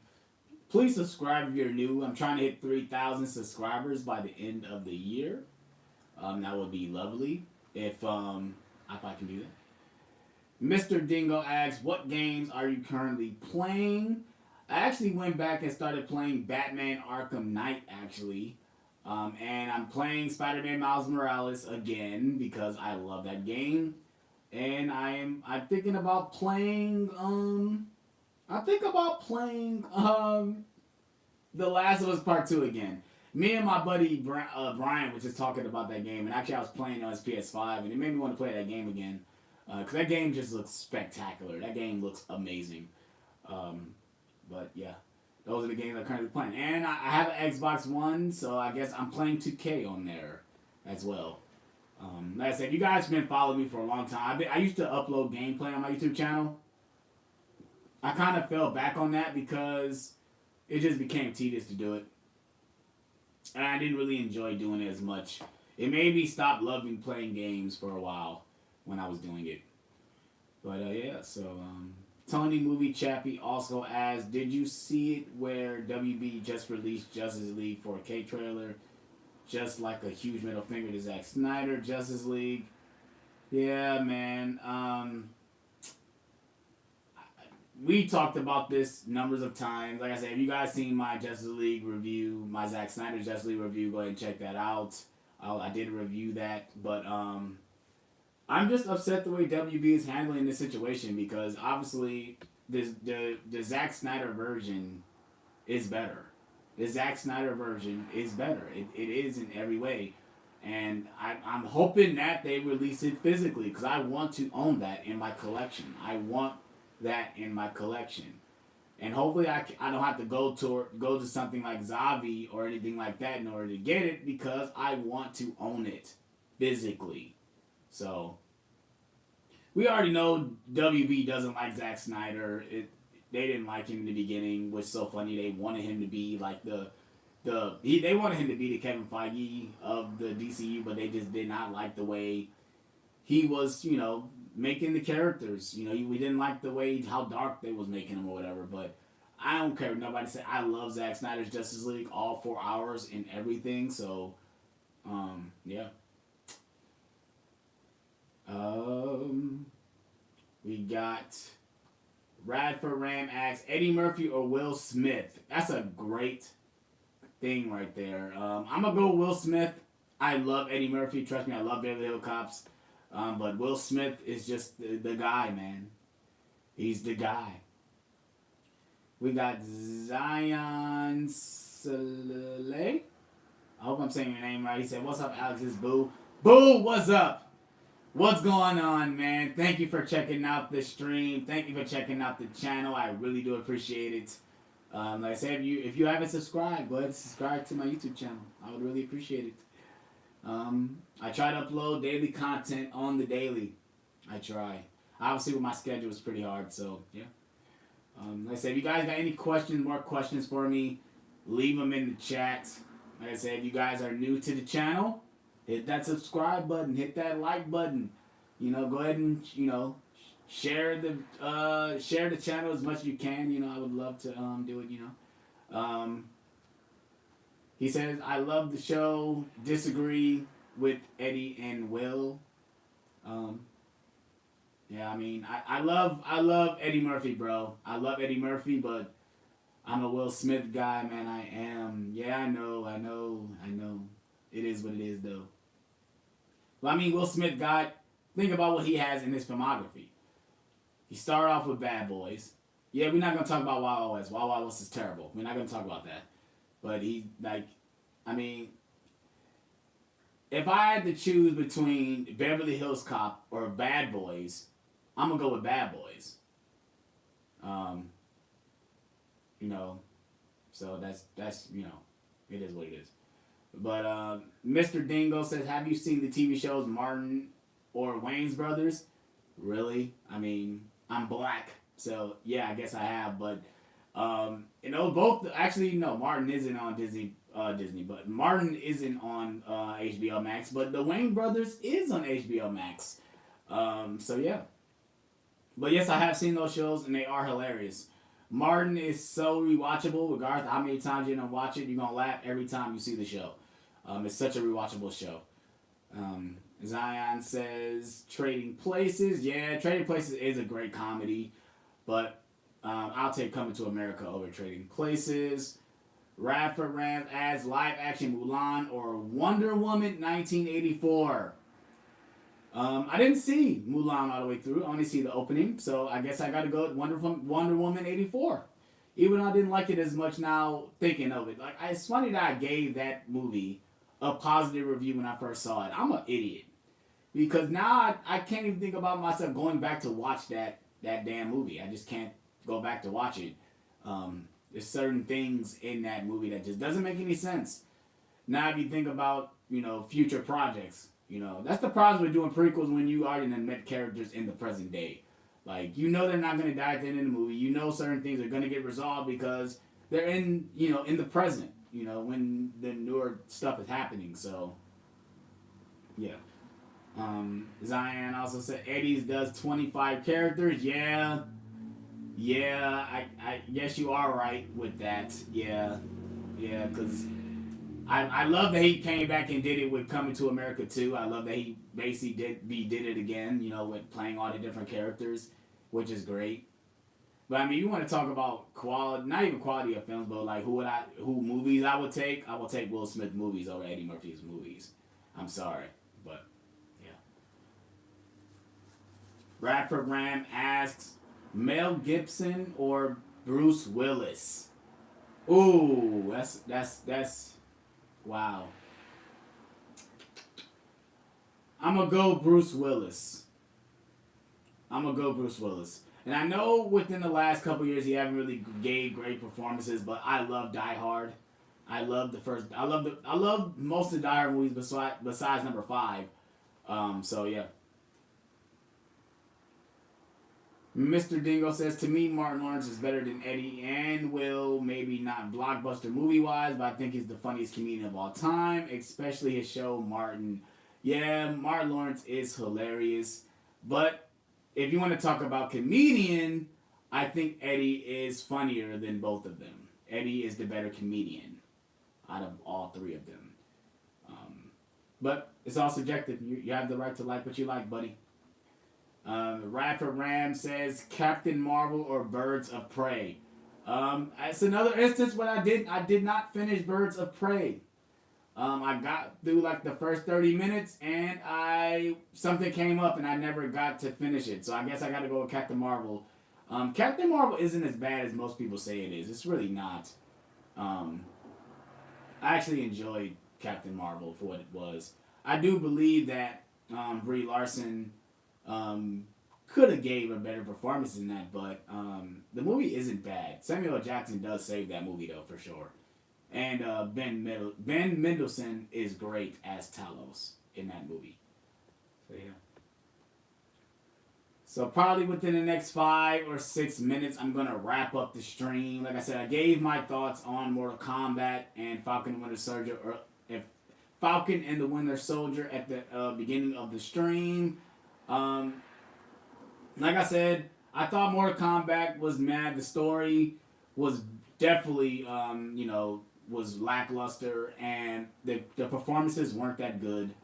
Please subscribe if you're new. I'm trying to hit 3,000 subscribers by the end of the year. That would be lovely if I can do that. Mr. Dingo asks, what games are you currently playing? I actually went back and started playing Batman Arkham Knight, actually. And I'm playing Spider-Man Miles Morales again because I love that game. And I'm thinking about playing The Last of Us Part 2 again. Me and my buddy Brian were just talking about that game, and actually I was playing on his PS5, and it made me want to play that game again. Because that game just looks spectacular. That game looks amazing. But yeah, those are the games I'm currently playing. And I have an Xbox One, so I guess I'm playing 2K on there as well. Like I said, you guys have been following me for a long time. I used to upload gameplay on my YouTube channel. I kind of fell back on that because it just became tedious to do it. And I didn't really enjoy doing it as much. It made me stop loving playing games for a while when I was doing it. But yeah, so Tony Movie Chappie also asked, did you see it where WB just released Justice League 4K trailer? Just like a huge middle finger to Zack Snyder, Justice League. Yeah, man. We talked about this numbers of times. Like I said, if you guys seen my Justice League review, my Zack Snyder Justice League review, go ahead and check that out. I did review that, but I'm just upset the way WB is handling this situation because obviously the Zack Snyder version is better. The Zack Snyder version is better. It is in every way. And I'm hoping that they release it physically because I want to own that in my collection. I want that in my collection. And hopefully I don't have to go to something like Zavi or anything like that in order to get it because I want to own it physically. So we already know WB doesn't like Zack Snyder. They didn't like him in the beginning, which is so funny. They wanted him to be like they wanted him to be the Kevin Feige of the DCU, but they just did not like the way he was, making the characters. We didn't like the way how dark they was making them or whatever. But I don't care what nobody say. I love Zack Snyder's Justice League, all 4 hours and everything. So, yeah. We got Radford Ram asks, Eddie Murphy or Will Smith? That's a great thing right there. I'm going to go Will Smith. I love Eddie Murphy. Trust me, I love Beverly Hills Cops. But Will Smith is just the guy, man. He's the guy. We got Zion Saleh. I hope I'm saying your name right. He said, what's up, Alex? It's Boo. Boo, what's up? What's going on, man? Thank you for checking out the stream. Thank you for checking out the channel. I really do appreciate it. Like I said, if you haven't subscribed, go ahead and subscribe to my YouTube channel. I would really appreciate it. I try to upload daily content on the daily. I try. Obviously, with my schedule, it's pretty hard. So, yeah. Like I said, if you guys got any more questions for me, leave them in the chat. Like I said, if you guys are new to the channel, hit that subscribe button, hit that like button. Go ahead and, share the channel as much as you can. You know, I would love to do it. You know, he says I love the show. Disagree with Eddie and Will. Um, yeah, I mean, I love Eddie Murphy, bro. I love Eddie Murphy, but I'm a Will Smith guy, man. I am. Yeah, I know. It is what it is, though. Well, I mean, Will Smith got. Think about what he has in his filmography. He started off with Bad Boys. Yeah, we're not gonna talk about Wild Wild West. Wild Wild West is terrible. We're not gonna talk about that. But he like, I mean, if I had to choose between Beverly Hills Cop or Bad Boys, I'm gonna go with Bad Boys. Um, you know, so that's it is what it is. But Mr. Dingo says, "Have you seen the TV shows Martin or Wayne's Brothers?" Really? I mean, I'm black, so yeah, I guess I have. But both actually no, Martin isn't on Disney, but Martin isn't on HBO Max. But the Wayne Brothers is on HBO Max. So yeah. But yes, I have seen those shows and they are hilarious. Martin is so rewatchable, regardless of how many times you're gonna watch it. You're gonna laugh every time you see the show. It's such a rewatchable show. Zion says Trading Places. Yeah, Trading Places is a great comedy, but I'll take Coming to America over Trading Places. Radford Rams adds live action Mulan or Wonder Woman 1984. I didn't see Mulan all the way through. I only see the opening, so I guess I got to go with Wonder Woman 84. Even though I didn't like it as much now thinking of it. Like, it's funny that I gave that movie a positive review when I first saw it. I'm an idiot. Because now I can't even think about myself going back to watch that damn movie. I just can't go back to watch it. There's certain things in that movie that just doesn't make any sense. Now if you think about, future projects, that's the problem with doing prequels when you already met characters in the present day. Like, they're not going to die at the end of the movie. Certain things are going to get resolved because they're in the present, when the newer stuff is happening. So, yeah. Zion also said Eddie's does 25 characters. Yeah, I guess you are right with that. Yeah, because I love that he came back and did it with Coming to America too. I love that he basically did it again. With playing all the different characters, which is great. But I mean, you want to talk about quality, not even quality of films, but like who movies I would take. I will take Will Smith movies over Eddie Murphy's movies. I'm sorry, but. Radford Ram asks, Mel Gibson or Bruce Willis? Ooh, that's wow. I'm gonna go Bruce Willis. And I know within the last couple years he haven't really gave great performances, but I love Die Hard. I love most of the Die Hard movies besides number 5. So yeah. Mr. Dingo says, to me, Martin Lawrence is better than Eddie and Will. Maybe not blockbuster movie-wise, but I think he's the funniest comedian of all time, especially his show, Martin. Yeah, Martin Lawrence is hilarious. But if you want to talk about comedian, I think Eddie is funnier than both of them. Eddie is the better comedian out of all three of them. But it's all subjective. You have the right to like what you like, buddy. Radford Ram says Captain Marvel or Birds of Prey. It's another instance where I did not finish Birds of Prey. I got through like the first 30 minutes and something came up and I never got to finish it. So I guess I got to go with Captain Marvel. Captain Marvel isn't as bad as most people say it is. It's really not. I actually enjoyed Captain Marvel for what it was. I do believe that Brie Larson could have gave a better performance than that, but the movie isn't bad. Samuel L. Jackson does save that movie though for sure, and Ben Mendelsohn is great as Talos in that movie. So yeah. So probably within the next 5 or 6 minutes, I'm gonna wrap up the stream. Like I said, I gave my thoughts on Mortal Kombat and Falcon and Winter Soldier, or if Falcon and the Winter Soldier at the beginning of the stream. like I said, I thought Mortal Kombat was mad. The story was definitely, was lackluster, and the performances weren't that good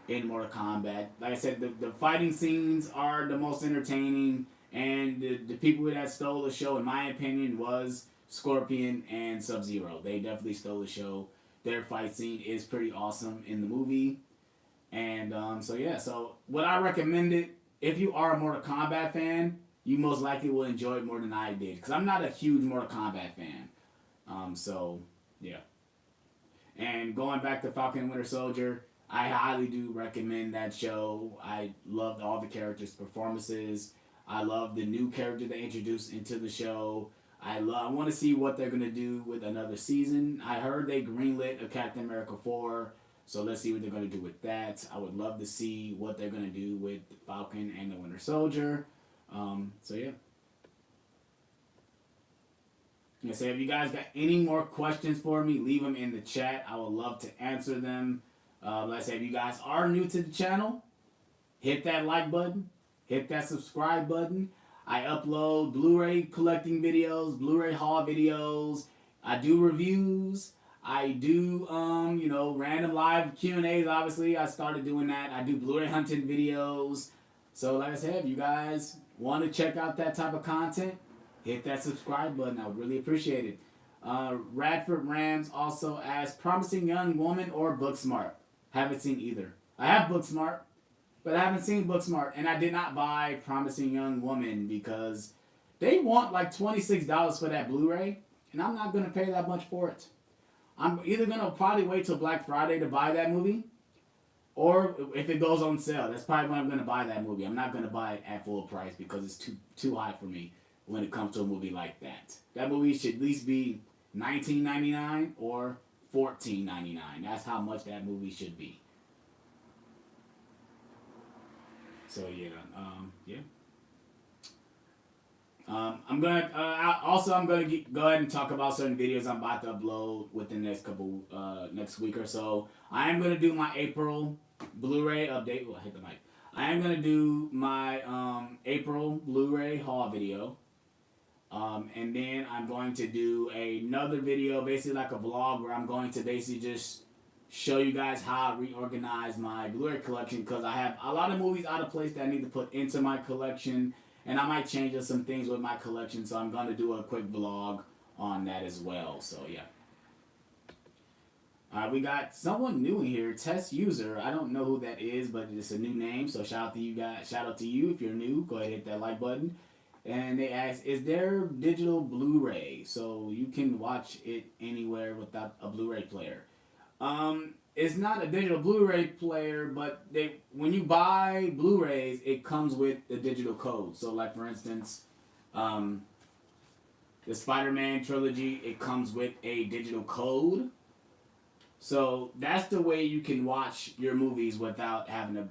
in Mortal Kombat. Like I said, the fighting scenes are the most entertaining, and the people that stole the show, in my opinion, was Scorpion and Sub Zero. They definitely stole the show. Their fight scene is pretty awesome in the movie. And so what I recommend it, if you are a Mortal Kombat fan, you most likely will enjoy it more than I did. Because I'm not a huge Mortal Kombat fan. Yeah. And going back to Falcon and Winter Soldier, I highly do recommend that show. I loved all the characters' performances. I love the new character they introduced into the show. I want to see what they're gonna do with another season. I heard they greenlit a Captain America 4, so let's see what they're gonna do with that. I would love to see what they're gonna do with Falcon and the Winter Soldier. Yeah. So if you guys got any more questions for me, leave them in the chat. I would love to answer them. Like I said, if you guys are new to the channel, hit that like button, hit that subscribe button. I upload Blu-ray collecting videos, Blu-ray haul videos. I do reviews. I do, random live Q&As, obviously. I started doing that. I do Blu-ray hunting videos. So like I said, if you guys want to check out that type of content, hit that subscribe button. I would really appreciate it. Radford Rams also asked, Promising Young Woman or Booksmart? Haven't seen either. I have Booksmart, but I haven't seen Booksmart. And I did not buy Promising Young Woman because they want like $26 for that Blu-ray. And I'm not going to pay that much for it. I'm either going to probably wait till Black Friday to buy that movie, or if it goes on sale, that's probably when I'm going to buy that movie. I'm not going to buy it at full price because it's too high for me when it comes to a movie like that. That movie should at least be $19.99 or $14.99. That's how much that movie should be. So yeah, I'm gonna go ahead and talk about certain videos I'm about to upload within the next week or so. I am gonna do my April Blu-ray update. I hit the mic. I am gonna do my April Blu-ray haul video. And then I'm going to do another video, basically like a vlog, where I'm going to basically just show you guys how I reorganize my Blu-ray collection, because I have a lot of movies out of place that I need to put into my collection, and I might change up some things with my collection, so I'm going to do a quick vlog on that as well. So yeah. We got someone new in here, test user. I don't know who that is, but it's a new name, so shout out to you guys. Shout out to you if you're new. Go ahead and hit that like button. And they asked, is there digital Blu-ray so you can watch it anywhere without a Blu-ray player? It's not a digital Blu-ray player, but when you buy Blu-rays, it comes with the digital code. So like for instance, the Spider-Man trilogy, it comes with a digital code. So that's the way you can watch your movies without having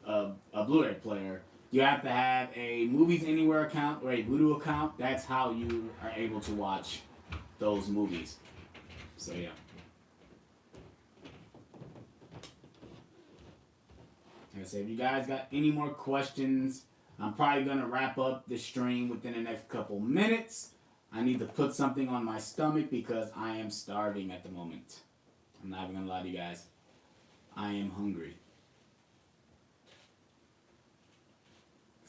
a Blu-ray player. You have to have a Movies Anywhere account or a Vudu account. That's how you are able to watch those movies. So yeah. Like I said, if you guys got any more questions, I'm probably going to wrap up the stream within the next couple minutes. I need to put something on my stomach because I am starving at the moment. I'm not even going to lie to you guys. I am hungry.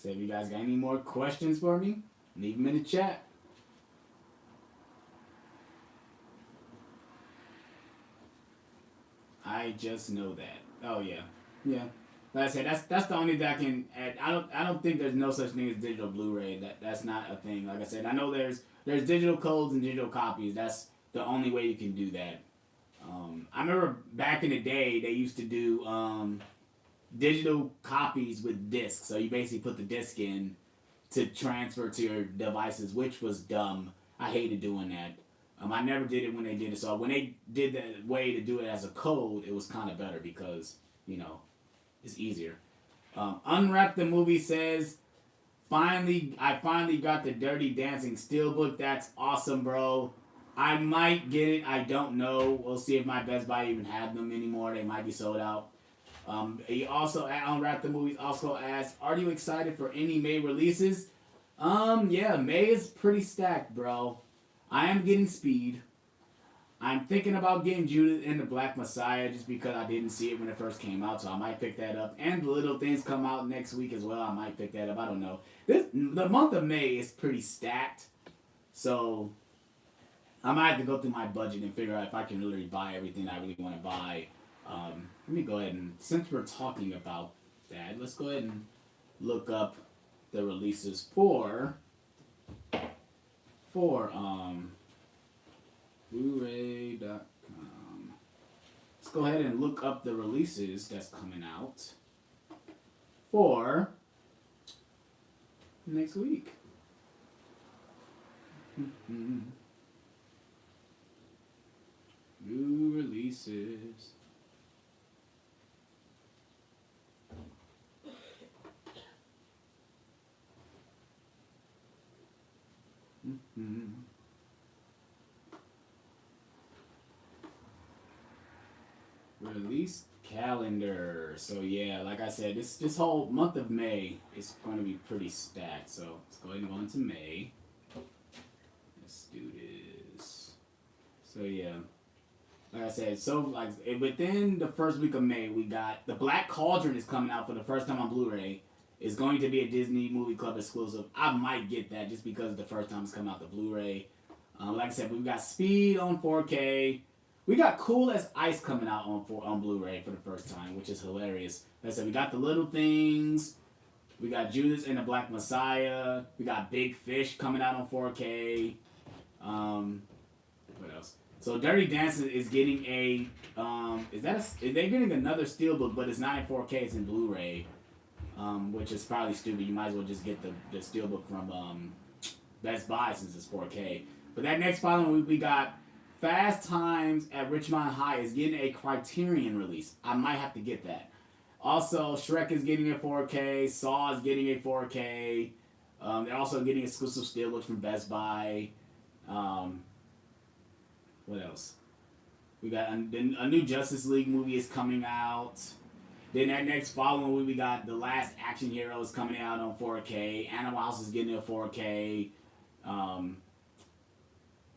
So if you guys got any more questions for me, leave them in the chat. I just know that. Oh yeah, yeah. Like I said, that's the only thing I can add. I don't think there's no such thing as digital Blu-ray. That's not a thing. Like I said, I know there's digital codes and digital copies. That's the only way you can do that. I remember back in the day they used to do digital copies with discs. So you basically put the disc in to transfer to your devices, which was dumb. I hated doing that. I never did it when they did it. So when they did the way to do it as a code, it was kind of better because, it's easier. Unwrap the Movie says, I finally got the Dirty Dancing Steelbook. That's awesome, bro. I might get it. I don't know. We'll see if my Best Buy even have them anymore. They might be sold out. He also Unwrap the Movies also asked, "Are you excited for any May releases?" Yeah, May is pretty stacked, bro. I am getting Speed. I'm thinking about getting Judas and the Black Messiah just because I didn't see it when it first came out, so I might pick that up. And the Little Things come out next week as well. I might pick that up. I don't know. The month of May is pretty stacked, so I might have to go through my budget and figure out if I can really buy everything I really want to buy. Let me go ahead and, since we're talking about that, let's go ahead and look up the releases for Blu-ray.com. Let's go ahead and look up the releases that's coming out for next week. New releases. Release calendar. So yeah, like I said, this whole month of May is going to be pretty stacked. So let's go ahead and go into May. Let's do this. So yeah, like I said, so like within the first week of May, we got The Black Cauldron is coming out for the first time on Blu-ray. It's going to be a Disney Movie Club exclusive. I might get that just because the first time it's coming out the Blu-ray. Like I said, we've got Speed on 4K. We got Cool as Ice coming out on Blu-ray for the first time, which is hilarious. Like I said, we got The Little Things. We got Judas and the Black Messiah. We got Big Fish coming out on 4K. What else? So Dirty Dancing is getting a they're getting another steelbook, but it's not in 4K, it's in Blu-ray. Which is probably stupid. You might as well just get the steelbook from Best Buy since it's 4K. But that next following week, we got Fast Times at Richmond High is getting a Criterion release. I might have to get that. Also, Shrek is getting a 4K. Saw is getting a 4K. They're also getting exclusive steelbooks from Best Buy. What else? We got a new Justice League movie is coming out. Then that next following week, we got The Last Action Heroes coming out on 4K. Animal House is getting a 4K.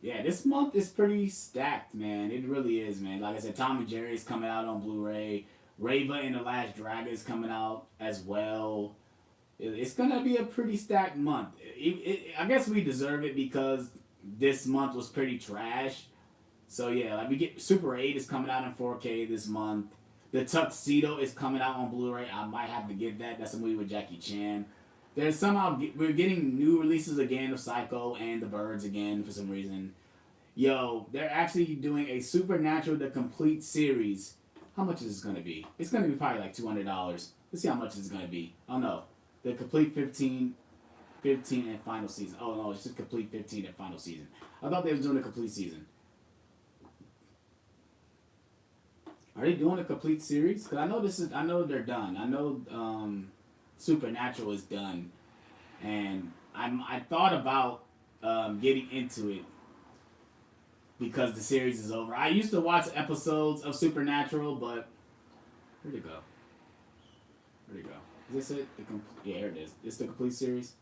Yeah, this month is pretty stacked, man. It really is, man. Like I said, Tom and Jerry is coming out on Blu-ray. Rava and the Last Dragon is coming out as well. It's going to be a pretty stacked month. I guess we deserve it because this month was pretty trash. So, yeah, like we get Super 8 is coming out in 4K this month. The Tuxedo is coming out on Blu-ray. I might have to get that. That's a movie with Jackie Chan. We're getting new releases again of Psycho and The Birds again for some reason. Yo, they're actually doing a Supernatural The Complete series. How much is this going to be? It's going to be probably like $200. Let's see how much it's going to be. Oh no, The Complete 15 and Final Season. Oh no, it's just Complete 15 and Final Season. I thought they were doing a complete season. Are they doing a complete series? Because I know they're done. I know Supernatural is done, and I thought about getting into it because the series is over. I used to watch episodes of Supernatural, but where'd it go? Is this it? Yeah, here it is. It's the complete series.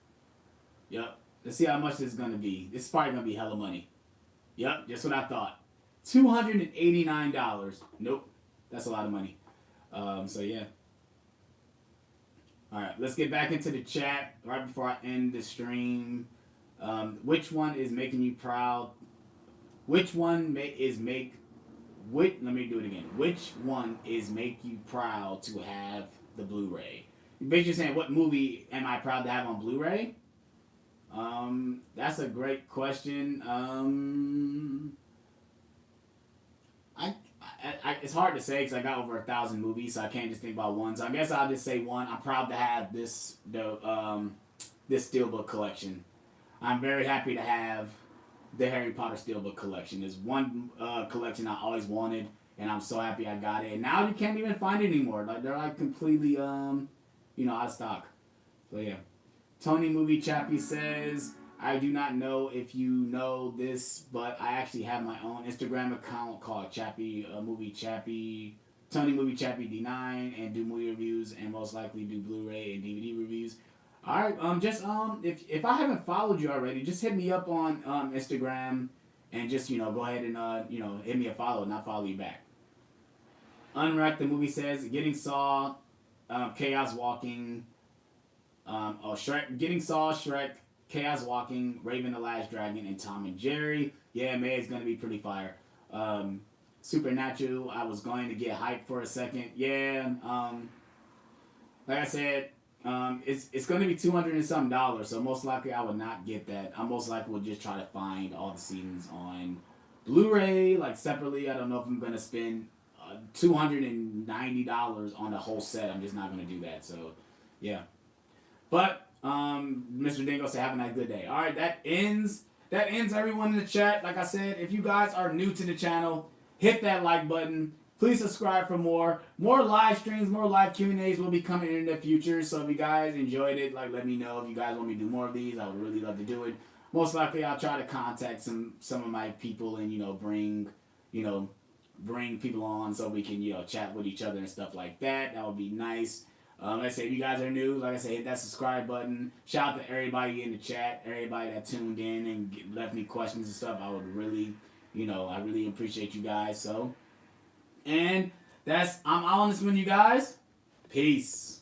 Yep. Let's see how much this is gonna be. This is probably gonna be hella money. Yep, just what I thought. $289. Nope, that's a lot of money. So yeah. All right, let's get back into the chat right before I end the stream. Which one is making you proud? Which one let me do it again. Which one is make you proud to have the Blu-ray? You're basically saying, what movie am I proud to have on Blu-ray? That's a great question. It's hard to say because I got over 1,000 movies, so I can't just think about one. So I guess I'll just say one. I'm proud to have this Steelbook collection. I'm very happy to have the Harry Potter Steelbook collection. There's one collection I always wanted, and I'm so happy I got it. And now you can't even find it anymore. Like they're like completely out of stock. So yeah. Tony Movie Chappie says, I do not know if you know this, but I actually have my own Instagram account called Chappie Movie Chappie. Tony Movie Chat BD9 and do movie reviews and most likely do Blu-ray and DVD reviews. All right, just if I haven't followed you already, just hit me up on Instagram and just go ahead and hit me a follow and I'll follow you back. Unwrapped the movie says Getting Saw, Chaos Walking, Shrek, Getting Saw, Shrek, Chaos Walking, Raven the Last Dragon, and Tom and Jerry. Yeah, May is gonna be pretty fire. Supernatural, I was going to get hyped for a second. Yeah, like I said, it's going to be $200 and something, so most likely I would not get that. I most likely will just try to find all the seasons on Blu-ray, like separately. I don't know if I'm going to spend $290 on the whole set. I'm just not going to do that. So, yeah. But Mr. Dingo said, "Have a nice good day." All right, that ends everyone in the chat. Like I said, if you guys are new to the channel, hit that like button. Please subscribe for more live streams, more live Q&As will be coming in the future. So if you guys enjoyed it, like let me know. If you guys want me to do more of these, I would really love to do it. Most likely, I'll try to contact some of my people and bring people on so we can chat with each other and stuff like that. That would be nice. Like I say, if you guys are new, like I say, hit that subscribe button. Shout out to everybody in the chat, everybody that tuned in and left me questions and stuff. I would really, I really appreciate you guys. So, and I'm on this one, you guys. Peace.